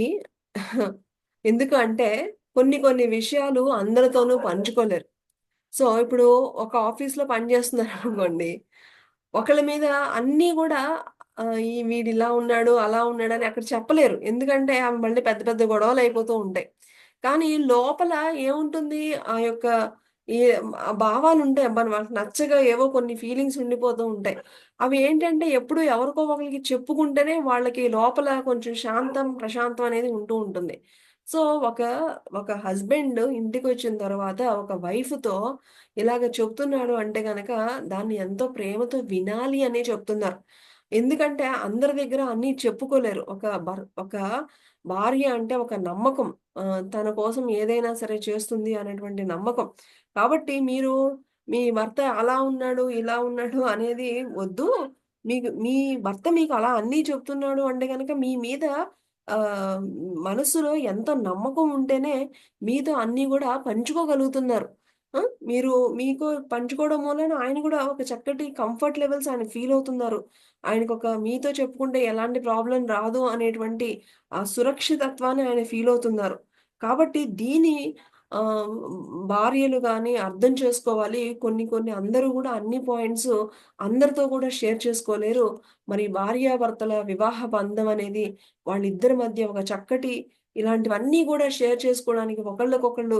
ఎందుకు అంటే కొన్ని కొన్ని విషయాలు అందరితోనూ పంచుకోలేరు. సో, ఇప్పుడు ఒక ఆఫీస్‌లో పని చేస్తున్నారనుకోండి. ఒకళ్ళ మీద అన్నీ గూడా వీడిలా ఉన్నాడు, అలా ఉన్నాడని అక్కడ చెప్పలేరు. ఎందుకంటే అవి మళ్ళీ పెద్ద పెద్ద గొడవలయిపోతూ ఉంటాయి. కానీ లోపల ఏముంటుంది ఆ యొక్క ఈ భావాలుంటాయి. మనకు నచ్చక ఏవో కొన్ని ఫీలింగ్స్ ఉండిపోతూ ఉంటాయి. అవి ఏంటంటే ఎప్పుడు ఎవరికో ఒకళ్ళకి చెప్పుకుంటేనే వాళ్ళకి లోపల కొంచెం ప్రశాంతం అనేది ఉంటూ ఉంటుంది. సో, ఒక ఒక హస్బెండ్ ఇంటికొచ్చిన తర్వాత ఒక వైఫ్‌తో ఇలాగ చెప్తున్నాడు అంటే గనక దాన్ని ఎంతో ప్రేమతో వినాలి అనే చెప్తున్నారు. ఎందుకంటే అందరి దగ్గర అన్నీ చెప్పుకోలేరు. ఒక భార్య అంటే ఒక నమ్మకం. తన కోసం ఏదైనా సరే చేస్తుంది అనేటువంటి నమ్మకం. కాబట్టి మీరు మీ భర్త అలా ఉన్నాడు, ఇలా ఉన్నాడు అనేది వద్దు. మీ భర్త మీకు అలా అన్నీ చెప్తున్నాడు అంటే గనక మీ మీద ఆహ్, మనసులో ఎంతో నమ్మకం ఉంటేనే మీతో అన్నీ గూడా పంచుకోగలుగుతున్నారు. ఆ! మీరు మీకు పంచుకోవడం మూలన ఆయన గూడా ఒక చక్కటి కంఫర్ట్ లెవెల్స్ ఆయన ఫీల్ అవుతున్నారు. ఆయనకొక మీతో చెప్పుకుంటే ఎలాంటి ప్రాబ్లమ్ రాదు అనేటువంటి ఆ సురక్షితత్వాన్ని ఆయన ఫీల్ అవుతున్నారు. కాబట్టి దీని ఆహ్, భార్యలు గాని అర్థం చేసుకోవాలి. కొన్ని కొన్ని అందరూ గూడా అన్ని పాయింట్స్ అందరితో కూడా షేర్ చేసుకోలేరు. మరి భార్యాభర్తల వివాహ బంధం అనేది వాళ్ళిద్దరి మధ్య ఒక చక్కటి ఇలాంటివన్నీ గూడా షేర్ చేసుకోవడానికి ఒకళ్ళకొకళ్ళు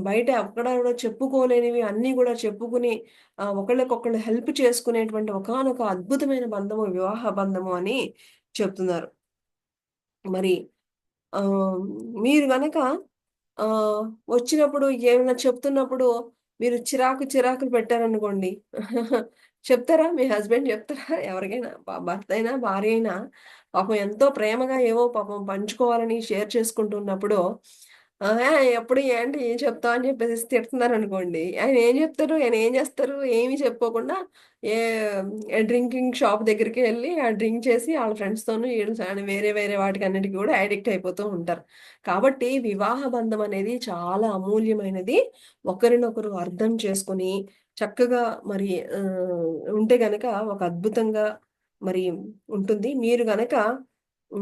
బయట ఎక్కడ గూడా చెప్పుకోలేనివి అన్నీ గూడా చెప్పుకుని ఒకళ్ళకొకళ్ళు హెల్ప్ చేసుకునేటువంటి ఒకానొక అద్భుతమైన బంధము వివాహ బంధము అని చెప్తున్నారు. మరి ఆహ్, మీరు గనక ఆహ్, వచ్చినప్పుడు ఏమైనా చెప్తున్నప్పుడు మీరు చిరాకులు పెట్టారనుకోండి. చెప్తారా? మీ హస్బెండ్ చెప్తారా? ఎవరికైనా భర్త అయినా, భార్య అయినా పాపం ఎంతో ప్రేమగా ఏవో పాపం పంచుకోవాలని షేర్ చేసుకుంటున్నప్పుడు ఎప్పుడు ఏంటి ఏం చెప్తావు అని చెప్పేసి తిడుతున్నారనుకోండి. ఆయన ఏం చెప్తారు? ఆయన ఏం చేస్తారు? ఏమి చెప్పుకోకుండా ఏ డ్రింకింగ్ షాప్ దగ్గరికి వెళ్లి డ్రింక్ చేసి ఆళ్ళ ఫ్రెండ్స్‌తోను ఈళ్ళు వేరే వేరే వాటికన్నిటికి కూడా అడిక్ట్ అయిపోతూ ఉంటారు. కాబట్టి వివాహ బంధం అనేది చాలా అమూల్యమైనది. ఒకరినొకరు అర్థం చేసుకొని చక్కగా మరి ఉంటే గనక ఒక అద్భుతంగా మరి ఉంటుంది. మీరు గనక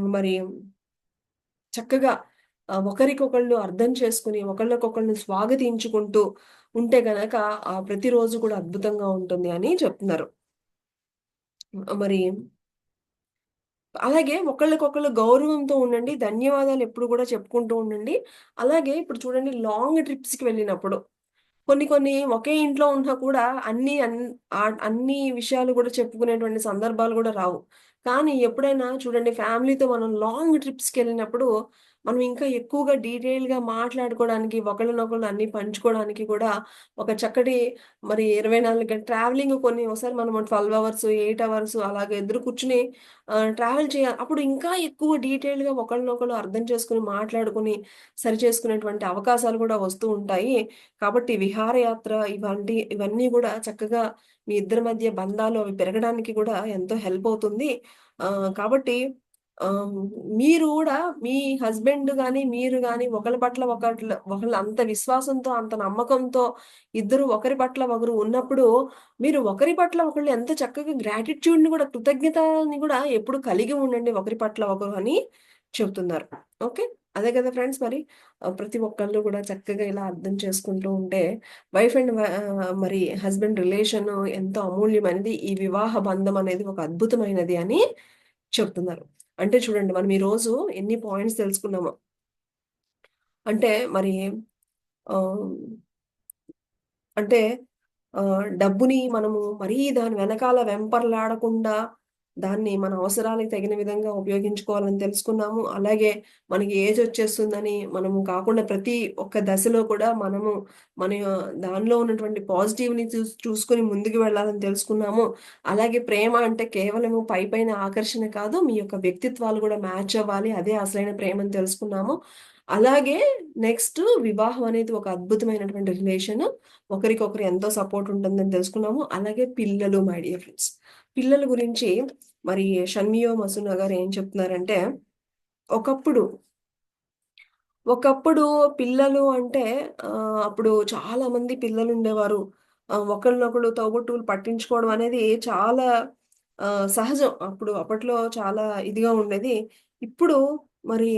మరి చక్కగా ఒకరికొకళ్ళు అర్థం చేసుకొని, ఒకళ్ళకొకళ్ళని స్వాగతించుకుంటూ ఉంటే గనక ప్రతిరోజు కూడా అద్భుతంగా ఉంటుంది అని చెప్తున్నారు. మరి అలాగే ఒకళ్ళకొకళ్ళు గౌరవంతో ఉండండి. ధన్యవాదాలు ఎప్పుడు గూడా చెప్పుకుంటూ ఉండండి. అలాగే ఇప్పుడు చూడండి లాంగ్ ట్రిప్స్‌కి వెళ్ళినప్పుడు కొన్ని కొన్ని ఒకే ఇంట్లో ఉన్నా కూడా అన్ని విషయాలు గూడా చెప్పుకునేటువంటి సందర్భాలు గూడా రావు. కానీ ఎప్పుడైనా చూడండి ఫ్యామిలీతో మనం లాంగ్ ట్రిప్స్‌కెళ్ళినప్పుడు మనం ఇంకా ఎక్కువగా డీటెయిల్‌గా మాట్లాడుకోవడానికి, ఒకళ్ళనొకళ్ళు అన్నీ పంచుకోవడానికి కూడా ఒక చక్కటి మరి 24 ట్రావెలింగ్ కొన్ని ఒకసారి మనం 12 అవర్స్, 8 అవర్స్ అలాగ ఎదురు కూర్చొని ట్రావెల్ చేయాలి. అప్పుడు ఇంకా ఎక్కువ డీటెయిల్‌గా ఒకళ్ళనొకళ్ళు అర్థం చేసుకొని, మాట్లాడుకొని, సరిచేసుకునేటువంటి అవకాశాలు గూడా వస్తూ ఉంటాయి. కాబట్టి విహారయాత్ర ఇవన్నీ గూడా చక్కగా మీ ఇద్దరి మధ్య బంధాలు అవి పెరగడానికి గూడా ఎంతో హెల్ప్ అవుతుంది. కాబట్టి ఆహ్, మీరు గూడా మీ హస్బెండ్ గాని, మీరు గాని ఒకళ్ళ పట్ల ఒకళ్ళు అంత విశ్వాసంతో, అంత నమ్మకంతో ఇద్దరు ఒకరి పట్ల ఒకరు ఉన్నప్పుడు, మీరు ఒకరి పట్ల ఒకళ్ళు ఎంత చక్కగా గ్రాటిట్యూడ్‌ని గూడా కృతజ్ఞతని గూడా ఎప్పుడు కలిగి ఉండండి ఒకరి పట్ల ఒకరు అని చెప్తున్నారు. ఓకే. అదే కదా ఫ్రెండ్స్ మరి. ప్రతి ఒక్కళ్ళు గూడా చక్కగా ఇలా అర్థం చేసుకుంటూ ఉంటే మరి హస్బెండ్ రిలేషను ఎంతో అమూల్యమైనది. ఈ వివాహ బంధం అనేది ఒక అద్భుతమైనది అని చెప్తున్నారు. అంటే చూడండి మనం ఈరోజు ఎన్ని పాయింట్స్ తెలుసుకున్నామో. అంటే మరి ఆహ్, అంటే డబ్బుని మనము మరీ దాని వెనకాల వెంపర్లాడకుండా, దాన్ని మన అవసరాలకు తగిన విధంగా ఉపయోగించుకోవాలని తెలుసుకున్నాము. అలాగే మనకి ఏజొచ్చేస్తుందని మనము కాకుండా ప్రతి ఒక్క దశలో కూడా మనము మన దానిలో ఉన్నటువంటి పాజిటివ్‌ని చూసుకొని ముందుకు వెళ్ళాలని తెలుసుకున్నాము. అలాగే ప్రేమ అంటే కేవలము పైపైన ఆకర్షణ కాదు, మీ యొక్క వ్యక్తిత్వాలు గూడా మ్యాచ్ అవ్వాలి. అదే అసలైన ప్రేమని తెలుసుకున్నాము. అలాగే నెక్స్ట్ వివాహం అనేది ఒక అద్భుతమైనటువంటి రిలేషను. ఒకరికొకరు ఎంతో సపోర్ట్ ఉంటుందని తెలుసుకున్నాము. అలాగే పిల్లలు మై డియర్ ఫ్రెండ్స్. పిల్లల గురించి మరి షన్మియో మసున గారు ఏం చెప్తున్నారంటే, ఒకప్పుడు, ఒకప్పుడు పిల్లలు అంటే అప్పుడు చాలామంది పిల్లలుండేవారు. ఒకళ్ళనొకళ్ళు తోబుట్టువులు పట్టించుకోవడం అనేది చాలా సహజం. అప్పట్లో చాలా ఇదిగా ఉండేది. ఇప్పుడు మరి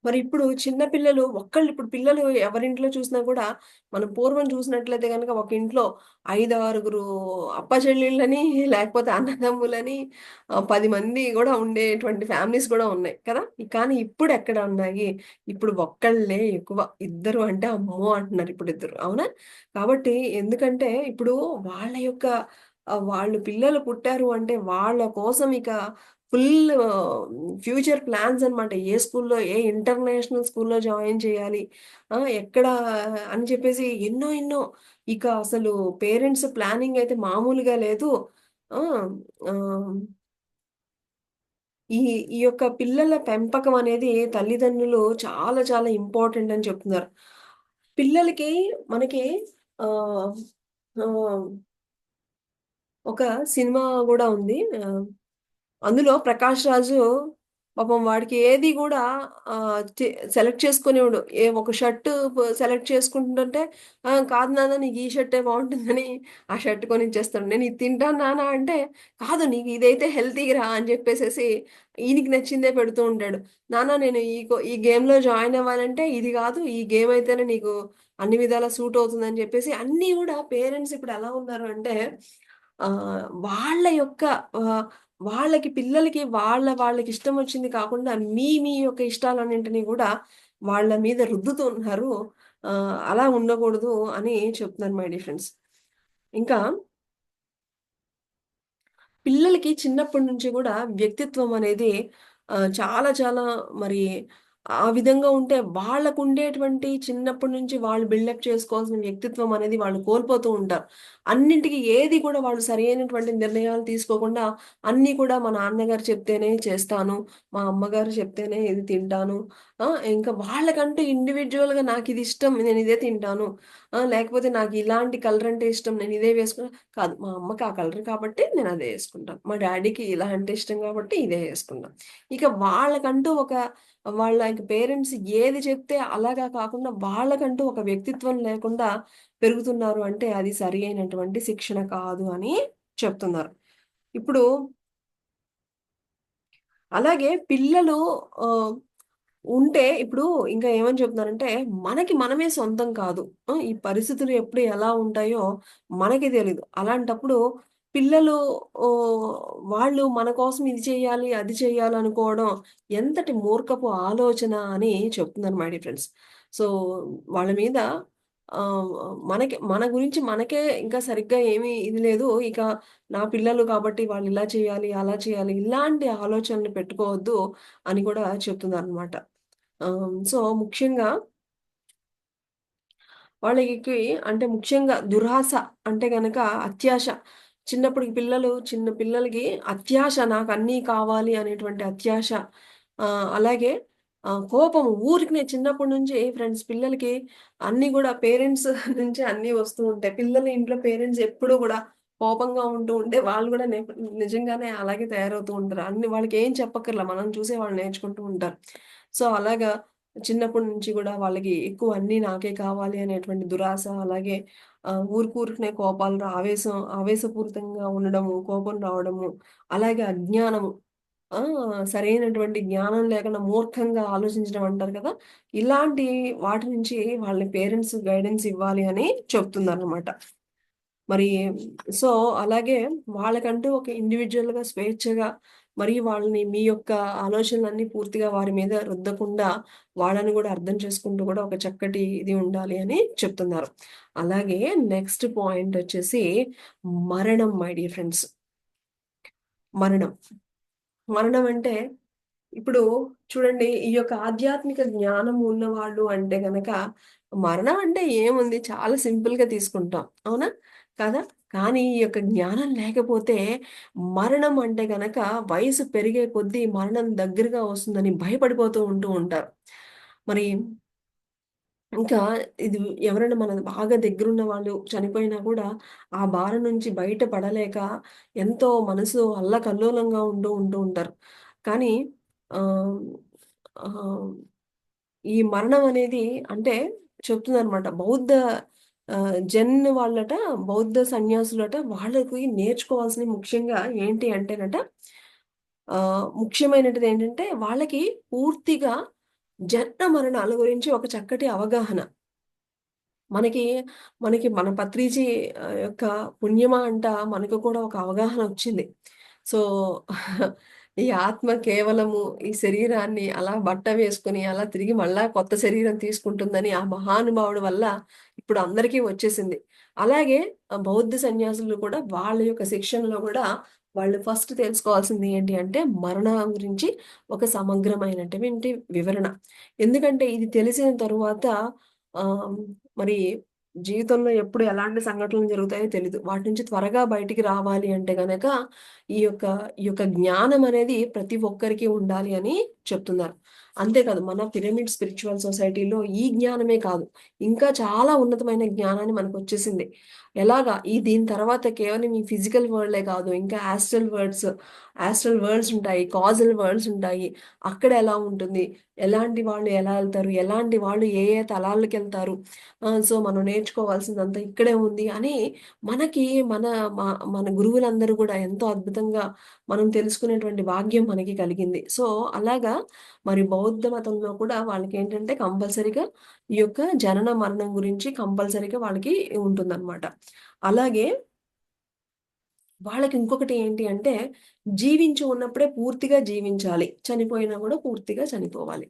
ఇప్పుడు చిన్న పిల్లలు ఇప్పుడు పిల్లలు ఎవరింట్లో చూసినా కూడా మనం పూర్వం చూసినట్లయితే గనక ఒక ఇంట్లో 5, 6గురు అప్పచెల్లెళ్ళని లేకపోతే అన్నదమ్ములని 10 మంది గూడా ఉండేటువంటి ఫ్యామిలీస్ గూడా ఉన్నాయి కదా! కానీ ఇప్పుడెక్కడ ఉన్నాయి? ఇప్పుడు ఒక్కళ్ళే ఎక్కువ. ఇద్దరు అంటే అమ్మో! అంటున్నారు ఇప్పుడిద్దరు. అవునా? కాబట్టి ఎందుకంటే ఇప్పుడు వాళ్ళ యొక్క వాళ్ళు పిల్లలు పుట్టారు అంటే వాళ్ళ కోసం ఇక ఫుల్ ఫ్యూచర్ ప్లాన్స్ అన్నమాట. ఏ స్కూల్‌లో, ఏ ఇంటర్నేషనల్ స్కూల్‌లో జాయిన్ చేయాలి. ఎక్కడ అని చెప్పేసి ఎన్నో ఎన్నో ఇక అసలు పేరెంట్స్ ప్లానింగ్ అయితే మామూలుగా లేదు. ఆ! ఆహ్, ఈ ఈ యొక్క పిల్లల పెంపకం అనేది తల్లిదండ్రులు చాలా చాలా ఇంపార్టెంట్ అని చెప్తున్నారు. పిల్లలకి మనకి ఆహ్, ఆహ్, ఒక సినిమా గూడా ఉంది. అందులో 'ప్రకాష్ రాజు' పాపం వాడికి ఏది గూడా సెలెక్ట్ చేసుకునేవాడు. ఒక షర్టు సెలెక్ట్ చేసుకుంటుంటే, కాదు నాన్న నీకు ఈ షర్టే బావుంటుందని ఆ షర్ట్ కొనిచ్చేస్తాడు. నేను ఇది తింటాను నాన్న అంటే, కాదు నీకు ఇదైతే హెల్తీరా అని జెప్పేసేసి ఈయనకి నచ్చిందే పెడుతూ ఉంటాడు. నాన్న నేను ఈ గేమ్‌లో జాయిన్ అవ్వాలంటే ఇది గాదు. ఈ గేమ్ అయితేనే నీకు అన్ని విధాలా సూట్ అవుతుందని జెప్పేసి అన్నీ గూడా పేరెంట్స్ ఇప్పుడు ఎలా ఉన్నారు అంటే, వాళ్ళ యొక్క ఆహ్ వాళ్ళకి పిల్లలకి వాళ్ళకిష్టం వచ్చింది కాకుండా మీ యొక్క ఇష్టాలన్నింటిని గూడా వాళ్ళ మీద రుద్దుతున్నారు. అలా ఉండకూడదు అని చెప్తున్నాను మై డియర్ ఫ్రెండ్స్. ఇంకా పిల్లలకి చిన్నప్పటి నుంచి గూడా వ్యక్తిత్వం అనేది చాలా చాలా మరి ఆ విధంగా ఉంటే వాళ్ళకుండేటువంటి చిన్నప్పటి నుంచి వాళ్ళు బిల్డప్ చేసుకోవాల్సిన వ్యక్తిత్వం అనేది వాళ్ళు కోల్పోతూ ఉంటారు. అన్నింటికి ఏది కూడా వాళ్ళు సరైనటువంటి నిర్ణయాలు తీసుకోకుండా అన్నీ కూడా మా నాన్నగారు చెప్తేనే చేస్తాను. మా అమ్మగారు చెప్తేనే ఇది తింటాను. ఇంకా వాళ్ళకంటూ ఇండివిడ్యువల్‌గా నాకిదిష్టం నేనిదే తింటాను. లేకపోతే నాకిలాంటి కలర్ అంటే ఇష్టం నేనిదే వేసుకున్నా కాదు. మా అమ్మకి ఆ కలర్ కాబట్టి నేనదే యేసుకుంటాను. మా డ్యాడీకి ఇలా అంటే ఇష్టం కాబట్టి ఇదే యేసుకుంటాం. ఇక వాళ్ళకంటూ వాళ్ళ ఇంక పేరెంట్స్ ఏది చెప్తే అలాగా కాకుండా వాళ్ళకంటూ ఒక వ్యక్తిత్వం లేకుండా పెరుగుతున్నారు అంటే అది సరి అయినటువంటి శిక్షణ కాదు అని చెప్తున్నారు. ఇప్పుడు అలాగే పిల్లలు ఆహ్ ఉంటే ఇప్పుడు ఇంకా ఏమని చెప్తున్నారంటే, మనకి మనమే సొంతం కాదు. ఈ పరిస్థితులు ఎప్పుడు ఎలా ఉంటాయో మనకి తెలీదు. అలాంటప్పుడు పిల్లలు ఓహ్, వాళ్ళు మన కోసం ఇది చేయాలి, అది చేయాలి అనుకోవడం ఎంతటి మూర్ఖపు ఆలోచన అని చెప్తున్నాను మై డియర్ ఫ్రెండ్స్. సో, వాళ్ళ మీద ఆహ్, మన గురించి మనకే ఇంకా సరిగ్గా ఏమీ ఇది లేదు. ఇక నా పిల్లలు కాబట్టి వాళ్ళు ఇలా చేయాలి, అలా చేయాలి ఇలాంటి ఆలోచనలు పెట్టుకోవద్దు అని కూడా చెప్తున్నారనమాట. సో, ముఖ్యంగా వాళ్ళకి అంటే ముఖ్యంగా దురాశ అంటే గనక అత్యాశ. చిన్న పిల్లలకి అత్యాశ నాకన్నీ కావాలి అనేటువంటి అత్యాశ. అలాగే కోపం ఊరికనే చిన్నప్పటి నుంచి ఫ్రెండ్స్ పిల్లలకి అన్నీ గూడా పేరెంట్స్ నుంచి అన్నీ వస్తూ ఉంటాయి. పిల్లలు ఇంట్లో పేరెంట్స్ ఎప్పుడూ గూడా కోపంగా ఉంటూ ఉంటే వాళ్ళు గూడా నిజంగానే అలాగే తయారవుతూ ఉంటారు. అన్ని వాళ్ళకేం చెప్పక్కర్లా. మనం చూసే వాళ్ళు నేర్చుకుంటూ ఉంటారు. సో, అలాగా చిన్నప్పటి నుంచి గూడా వాళ్ళకి ఎక్కువ అన్నీ నాకే కావాలి అనేటువంటి దురాశ, అలాగే ఊరుకూరుకనే కోపాలు ఆవేశపూరితంగా ఉండడము, కోపం రావడము, అలాగే అజ్ఞానము. ఆ! సరైనటువంటి జ్ఞానం లేకుండా మూర్ఖంగా ఆలోచించడం అంటారు కదా! ఇలాంటి వాటి నుంచి వాళ్ళ పేరెంట్స్ గైడెన్స్ ఇవ్వాలి అని చెప్తున్నారనమాట. మరి సో, అలాగే వాళ్ళకంటూ ఒక ఇండివిడ్యుయల్‌గా స్వేచ్ఛగా వాళ్ళని మీ యొక్క ఆలోచనలన్నీ పూర్తిగా వారి మీద రుద్దకుండా, వాళ్ళని గూడా అర్థం చేసుకుంటూ గూడా ఒక చక్కటి ఇది ఉండాలి అని చెప్తున్నారు. అలాగే నెక్స్ట్ పాయింటొచ్చేసి మరణం మై డియర్ ఫ్రెండ్స్. మరణం. మరణం అంటే ఇప్పుడు చూడండి, ఈ యొక్క ఆధ్యాత్మిక జ్ఞానం ఉన్నవాళ్ళు అంటే గనక, మరణం అంటే ఏముంది చాలా సింపుల్‌గా తీసుకుంటాం. అవునా? కదా! కానీ ఈ యొక్క జ్ఞానం లేకపోతే, మరణం అంటే గనక వయసు పెరిగే కొద్దీ మరణం దగ్గరగా వస్తుందని భయపడిపోతూ ఉంటారు. మరి ఇంకా ఇది ఎవరైనా మన బాగా దగ్గరున్న వాళ్ళు చనిపోయినా కూడా, ఆ బాధ నుంచి బయట పడలేక ఎంతో మనసు అల్లకల్లోలంగా ఉంటూ ఉంటారు. కానీ ఆహ్, ఆహ్, ఈ మరణం అనేది అంటే చెప్తుందనమాట. జెన్ వాళ్ళట బౌద్ధ సన్యాసులట వాళ్ళకి నేర్చుకోవాల్సినవి ముఖ్యంగా ఏంటి అంటేనట, ముఖ్యమైనటిదేంటంటే వాళ్ళకి పూర్తిగా జనన మరణాల గురించి ఒక చక్కటి అవగాహన. మనకి, మన పత్రిజీ యొక్క పుణ్యమా అంట మనకు కూడా ఒక అవగాహనొచ్చింది. సో, ఈ ఆత్మ కేవలము ఈ శరీరాన్ని అలా బట్ట వేసుకొని, అలా తిరిగి మళ్ళా కొత్త శరీరం తీసుకుంటుందని ఆ మహానుభావుడి వల్ల ఇప్పుడు అందరికీ వచ్చేసింది. అలాగే బౌద్ధ సన్యాసులు కూడా వాళ్ళ యొక్క శిక్షణలో గూడా వాళ్ళు ఫస్ట్ తెలుసుకోవాల్సింది ఏంటి అంటే, మరణం గురించి ఒక సమగ్రమైనటువంటి వివరణ. ఎందుకంటే ఇది తెలిసిన తరువాత ఆహ్, మరి జీవితంలో ఎప్పుడు ఎలాంటి సంఘటనలు జరుగుతాయో తెలీదు. వాటి నుంచి త్వరగా బయటికి రావాలి అంటే గనక ఈ యొక్క ఈ యొక్క జ్ఞానం అనేది ప్రతి ఒక్కరికి ఉండాలి అని చెప్తున్నారు. అంతేకాదు మన పిరమిడ్ స్పిరిచువల్ సొసైటీలో ఈ జ్ఞానమే కాదు, ఇంకా చాలా ఉన్నతమైన జ్ఞానాన్ని మనకొచ్చేసింది. ఎలాగా దీని తర్వాత కేవలం ఈ ఫిజికల్ వరల్డే కాదు, ఇంకా ఆస్ట్రల్ వరల్డ్స్ ఉంటాయి, కాజల్ వరల్డ్స్ ఉంటాయి. అక్కడ ఎలా ఉంటుంది, ఎలాంటి వాళ్ళు ఎలా వెళ్తారు, ఎలాంటి వాళ్ళు ఏ ఏ తలాలకెళ్తారు, సో మనం నేర్చుకోవాల్సిందంతా ఇక్కడే ఉంది అని మనకి మన మన గురువులందరూ కూడా ఎంతో అద్భుతంగా మనం తెలుసుకునేటువంటి భాగ్యం మనకి కలిగింది. సో అలాగా మరి బౌద్ధ మతంలో కూడా వాళ్ళకేంటంటే కంపల్సరీగా ఈ యొక్క జనన మరణం గురించి కంపల్సరీగా వాళ్ళకి ఉంటుందన్నమాట. అలాగే వాళ్ళకి ఇంకొకటి ఏంటి అంటే, జీవించి ఉన్నప్పుడే పూర్తిగా జీవించాలి, చనిపోయినా కూడా పూర్తిగా చనిపోవాలి.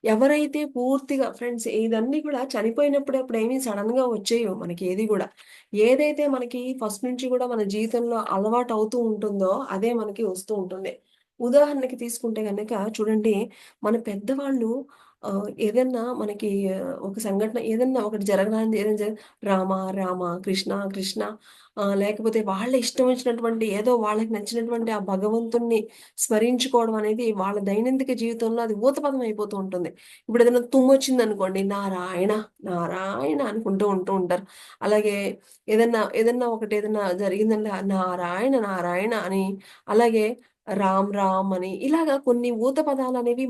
ఎవరైతే పూర్తిగా ఫ్రెండ్స్ ఇదన్నీ కూడా చనిపోయినప్పుడే అప్పుడేమీ సడన్‌గా వచ్చేయవు మనకి ఏది గూడా. ఏదైతే మనకి ఫస్ట్ నుంచి గూడా మన జీవితంలో అలవాటవుతూ ఉంటుందో అదే మనకి వస్తూ ఉంటుంది. ఉదాహరణకి తీసుకుంటే గనక చూడండి, మన పెద్దవాళ్ళు ఏదన్నా మనకి ఒక సంఘటన ఏదన్నా ఒకటి జరగరానిది ఏదైనా రామ, రామ, కృష్ణ, కృష్ణ, లేకపోతే వాళ్ళ ఇష్టం వచ్చినటువంటి ఏదో వాళ్ళకి నచ్చినటువంటి ఆ భగవంతుడిని స్మరించుకోవడం అనేది వాళ్ళ దైనందిక జీవితంలో అది ఊతపదం అయిపోతూ ఉంటుంది. ఇప్పుడు ఏదైనా తుమ్మొచ్చిందనుకోండి, నారాయణ, నారాయణ అనుకుంటూ ఉంటారు. అలాగే ఏదన్నా ఒకటి ఏదన్నా జరిగిందంటే నారాయణ, నారాయణ అని, అలాగే రామ్, రామ్ అని ఇలాగా కొన్ని ఊత పదాలనేవి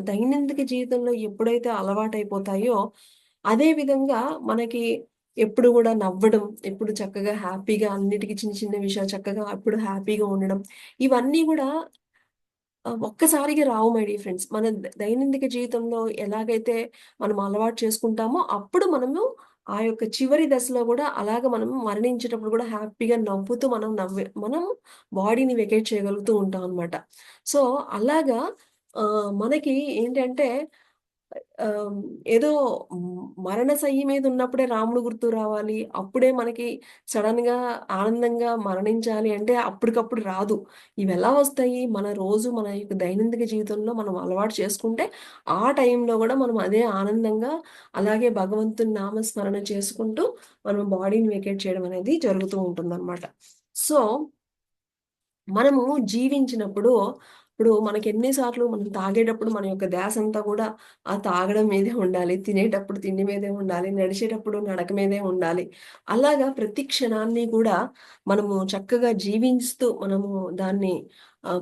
దైనందిక జీవితంలో ఎప్పుడైతే అలవాటైపోతాయో, అదే విధంగా మనకి ఎప్పుడు గూడా నవ్వడం, ఎప్పుడు చక్కగా హ్యాపీగా అన్నిటికి చిన్న చిన్న విషయాలు చక్కగా ఎప్పుడు హ్యాపీగా ఉండడం, ఇవన్నీ గూడా ఒక్కసారిగా రావు మై డియర్ ఫ్రెండ్స్. మన దైనందిక జీవితంలో ఎలాగైతే మనం అలవాటు చేసుకుంటామో, అప్పుడు మనము ఆ యొక్క చివరి దశలో గూడా అలాగ మనం మరణించేటప్పుడు గూడా హ్యాపీగా నవ్వుతూ మనం బాడీని వెకేట్ చేయగలుగుతూ ఉంటాం అనమాట. సో, అలాగా మనకి ఏంటంటే ఆహ్, ఏదో మరణశయ్య మీద ఉన్నప్పుడే రాముడు గుర్తు రావాలి, అప్పుడే మనకి సడెన్‌గా ఆనందంగా మరణించాలి అంటే అప్పటికప్పుడు రాదు. ఇవెలా వస్తాయి? మన యొక్క దైనందిక జీవితంలో మనం అలవాటు చేసుకుంటే, ఆ టైంలో గూడా మనం అదే ఆనందంగా, అలాగే భగవంతుని నామస్మరణ చేసుకుంటూ, మనం బాడీని వెకేట్ చేయడం అనేది జరుగుతూ ఉంటుందనమాట. సో మనము జీవించినప్పుడు, ఇప్పుడు మనకెన్ని సార్లు మనం తాగేటప్పుడు మన యొక్క ధ్యాసంతా గూడా ఆ తాగడం మీదే ఉండాలి. తినేటప్పుడు తిండి మీదే ఉండాలి. నడిచేటప్పుడు నడక మీదే ఉండాలి. అలాగా ప్రతి క్షణాన్ని కూడా మనము చక్కగా జీవిస్తూ మనము దాన్ని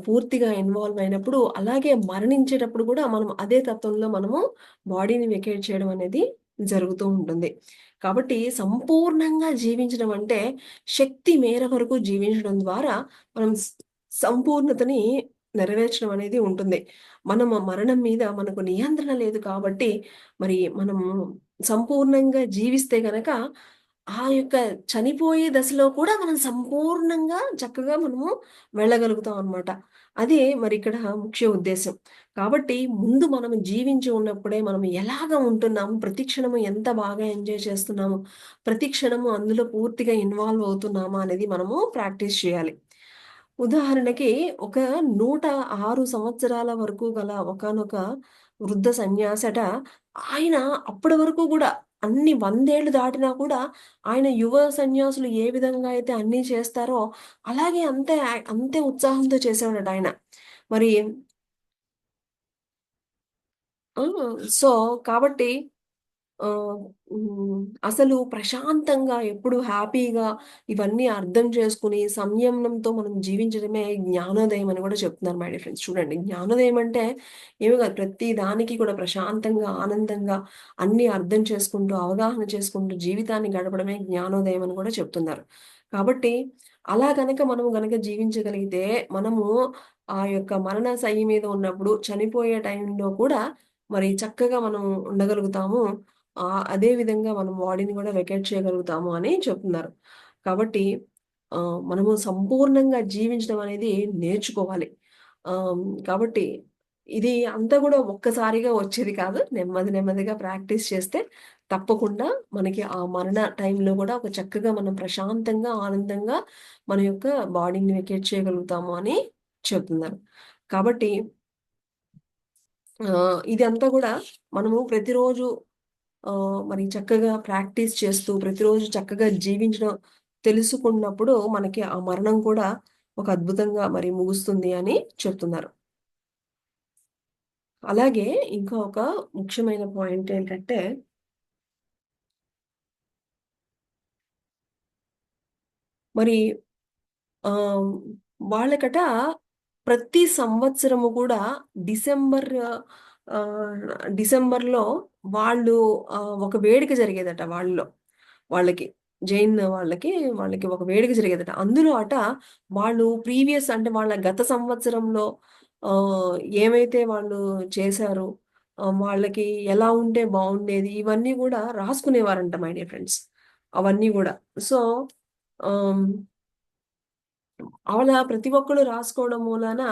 పూర్తిగా ఇన్వాల్వ్ అయినప్పుడు, అలాగే మరణించేటప్పుడు గూడా మనం అదే తత్వంలో మనము బాడీని వెకేట్ చేయడం అనేది జరుగుతూ ఉంటుంది. కాబట్టి సంపూర్ణంగా జీవించడం అంటే శక్తి మేర వరకు జీవించడం ద్వారా మనం సంపూర్ణతని నెరవేర్చడం అనేది ఉంటుంది. మరణం మీద మనకు నియంత్రణ లేదు కాబట్టి, మరి మనము సంపూర్ణంగా జీవిస్తే గనక, ఆ యొక్క చనిపోయే దశలో కూడా మనం సంపూర్ణంగా చక్కగా మనము వెళ్ళగలుగుతాం అనమాట. అదే మరిక్కడ ముఖ్య ఉద్దేశ్యం. కాబట్టి ముందు మనం జీవించి ఉన్నప్పుడే మనం ఎలాగా ఉంటున్నాము, ప్రతి క్షణము ఎంత బాగా ఎంజాయ్ చేస్తున్నాము, ప్రతి క్షణము అందులో పూర్తిగా ఇన్వాల్వ్ అవుతున్నామా అనేది మనము ప్రాక్టీస్ చేయాలి. ఉదాహరణకి ఒక 106 సంవత్సరాల వరకు గల ఒకానొక వృద్ధ సన్యాసట, ఆయన అప్పటి వరకు గూడా అన్ని 100 ఏళ్ళు దాటినా కూడా ఆయన యువ సన్యాసులు ఏ విధంగా అయితే అన్నీ చేస్తారో అలాగే అంతే ఉత్సాహంతో చేసేవాడట ఆయన. మరి ఆ! సో, కాబట్టి ఆహ్, అసలు ప్రశాంతంగా ఎప్పుడు హ్యాపీగా ఇవన్నీ అర్థం చేసుకొని, సంయమనంతో మనం జీవించడమే జ్ఞానోదయం అని కూడా చెప్తున్నారు మై డియర్ ఫ్రెండ్స్. చూడండి, జ్ఞానోదయం అంటే ఏమి కాదు, ప్రతి దానికి కూడా ప్రశాంతంగా, ఆనందంగా అన్నీ అర్థం చేసుకుంటూ, అవగాహన చేసుకుంటూ జీవితాన్ని గడపడమే జ్ఞానోదయం అని కూడా చెప్తున్నారు. కాబట్టి అలా గనక జీవించగలిగితే, మనము ఆ యొక్క మరణశయ్య మీద ఉన్నప్పుడు, చనిపోయే టైంలో కూడా మరి చక్కగా మనం ఉండగలుగుతాము. అదే విధంగా మనం బాడీని గూడా వెకేట్ చేయగలుగుతాము అని చెప్తున్నారు. కాబట్టి మనము సంపూర్ణంగా జీవించడం అనేది నేర్చుకోవాలి. కాబట్టి ఇది అంతా గూడా ఒక్కసారిగా వచ్చేది కాదు. నెమ్మదిగా ప్రాక్టీస్ చేస్తే తప్పకుండా మనకి ఆ మరణ టైంలో గూడా ఒక చక్కగా మనం ప్రశాంతంగా, ఆనందంగా మన యొక్క బాడీని వెకేట్ చేయగలుగుతాము అని చెప్తున్నారు. కాబట్టి ఇదంతా గూడా మనము ప్రతిరోజు మరి చక్కగా ప్రాక్టీస్ చేస్తూ, ప్రతిరోజు చక్కగా జీవించడం తెలుసుకున్నప్పుడు, మనకి ఆ మరణం కూడా ఒక అద్భుతంగా మరి ముగుస్తుంది అని చెప్తున్నారు. అలాగే ఇంకా ఒక ముఖ్యమైన పాయింట్ ఏంటంటే, మరి ఆహ్, వాళ్ళకట ప్రతి సంవత్సరము కూడా డిసెంబర్ ఆహ్, డిసెంబర్‌లో వాళ్ళు ఒక వేడుక జరిగేదట వాళ్ళలో. వాళ్ళకి. జైన్ వాళ్ళకి ఒక వేడుక జరిగేదట. అందులో వాళ్ళు ప్రీవియస్ అంటే వాళ్ళ గత సంవత్సరంలో ఏమైతే వాళ్ళు చేశారో, వాళ్ళకి ఎలా ఉంటే బావుండేది, ఇవన్నీ గూడా రాసుకునేవారంట మై డియర్ ఫ్రెండ్స్. అవన్నీ గూడా. సో, ఆహ్ అలా ప్రతి ఒక్కళ్ళు రాసుకోవడం మూలాన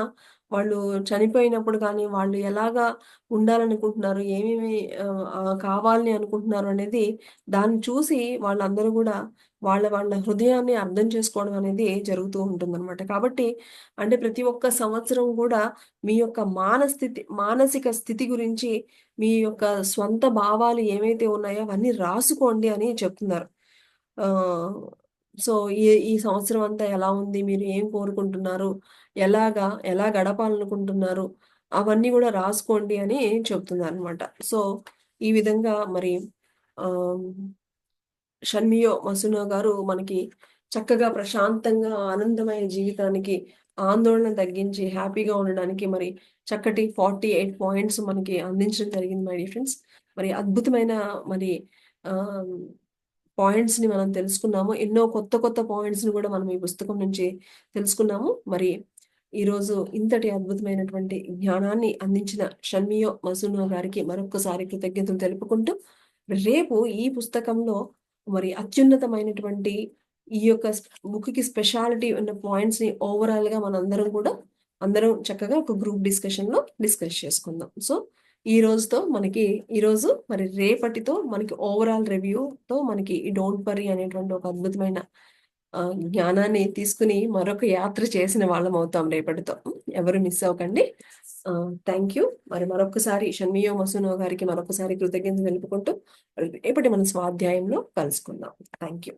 వాళ్ళు చనిపోయినప్పుడు కానీ, వాళ్ళు ఎలాగా ఉండాలనుకుంటున్నారు, ఏమేమి కావాలని అనుకుంటున్నారు అనేది దాన్ని చూసి వాళ్ళందరూ గూడా వాళ్ళ హృదయాన్ని అర్థం చేసుకోవడం అనేది జరుగుతూ ఉంటుందనమాట. కాబట్టి అంటే ప్రతి ఒక్క సంవత్సరం గూడా మీ యొక్క మానసిక స్థితి గురించి మీ యొక్క స్వంత భావాలు ఏమైతే ఉన్నాయో అవన్నీ రాసుకోండి అని చెప్తున్నారు. ఆహ్, సో, ఈ సంవత్సరం అంతా ఎలా ఉంది? మీరు ఏం కోరుకుంటున్నారు? ఎలా గడపాలనుకుంటున్నారు? అవన్నీ గూడా రాసుకోండి అని చెప్తున్నారనమాట. సో, ఈ విధంగా మరి ఆహ్, షన్మియో మసునో గారు మనకి చక్కగా ప్రశాంతంగా ఆనందమైన జీవితానికి ఆందోళన తగ్గించి హ్యాపీగా ఉండడానికి మరి చక్కటి 48 పాయింట్స్ మనకి అందించడం జరిగింది మై డియర్ ఫ్రెండ్స్. మరి అద్భుతమైన మరి ఆహ్ పాయింట్స్‌ని మనం తెలుసుకున్నాము. ఎన్నో కొత్త కొత్త పాయింట్స్‌ని గూడా మనం ఈ పుస్తకం నుంచి తెలుసుకున్నాము. మరి ఈరోజు ఇంతటి అద్భుతమైనటువంటి జ్ఞానాన్ని అందించిన షన్మియో మసునో గారికి మరొక్కసారి కృతజ్ఞతలు తెలుపుకుంటూ, రేపు ఈ పుస్తకంలో మరి అత్యున్నతమైనటువంటి ఈ యొక్క బుక్‌కి స్పెషాలిటీ ఉన్న పాయింట్స్‌ని ఓవరాల్‌గా మనందరం కూడా అందరం చక్కగా ఒక గ్రూప్ డిస్కషన్‌లో డిస్కస్ చేసుకుందాం. సో, ఈరోజు మరి రేపటితో మనకి ఓవరాల్ రివ్యూతో మనకి ఈ 'డోంట్ వర్రీ' అనేటువంటి ఒక అద్భుతమైన జ్ఞానాన్ని తీసుకొని మరొక యాత్ర చేసిన వాళ్ళమవుతాం రేపటితో. ఎవరు మిస్ అవ్వకండి. Thank you. మరి మరొక్కసారి షన్మియో మసునో గారికి మరొకసారి కృతజ్ఞతలు తెలుపుకుంటూ రేపటి మన స్వాధ్యాయంలో కలుసుకుందాం. Thank you.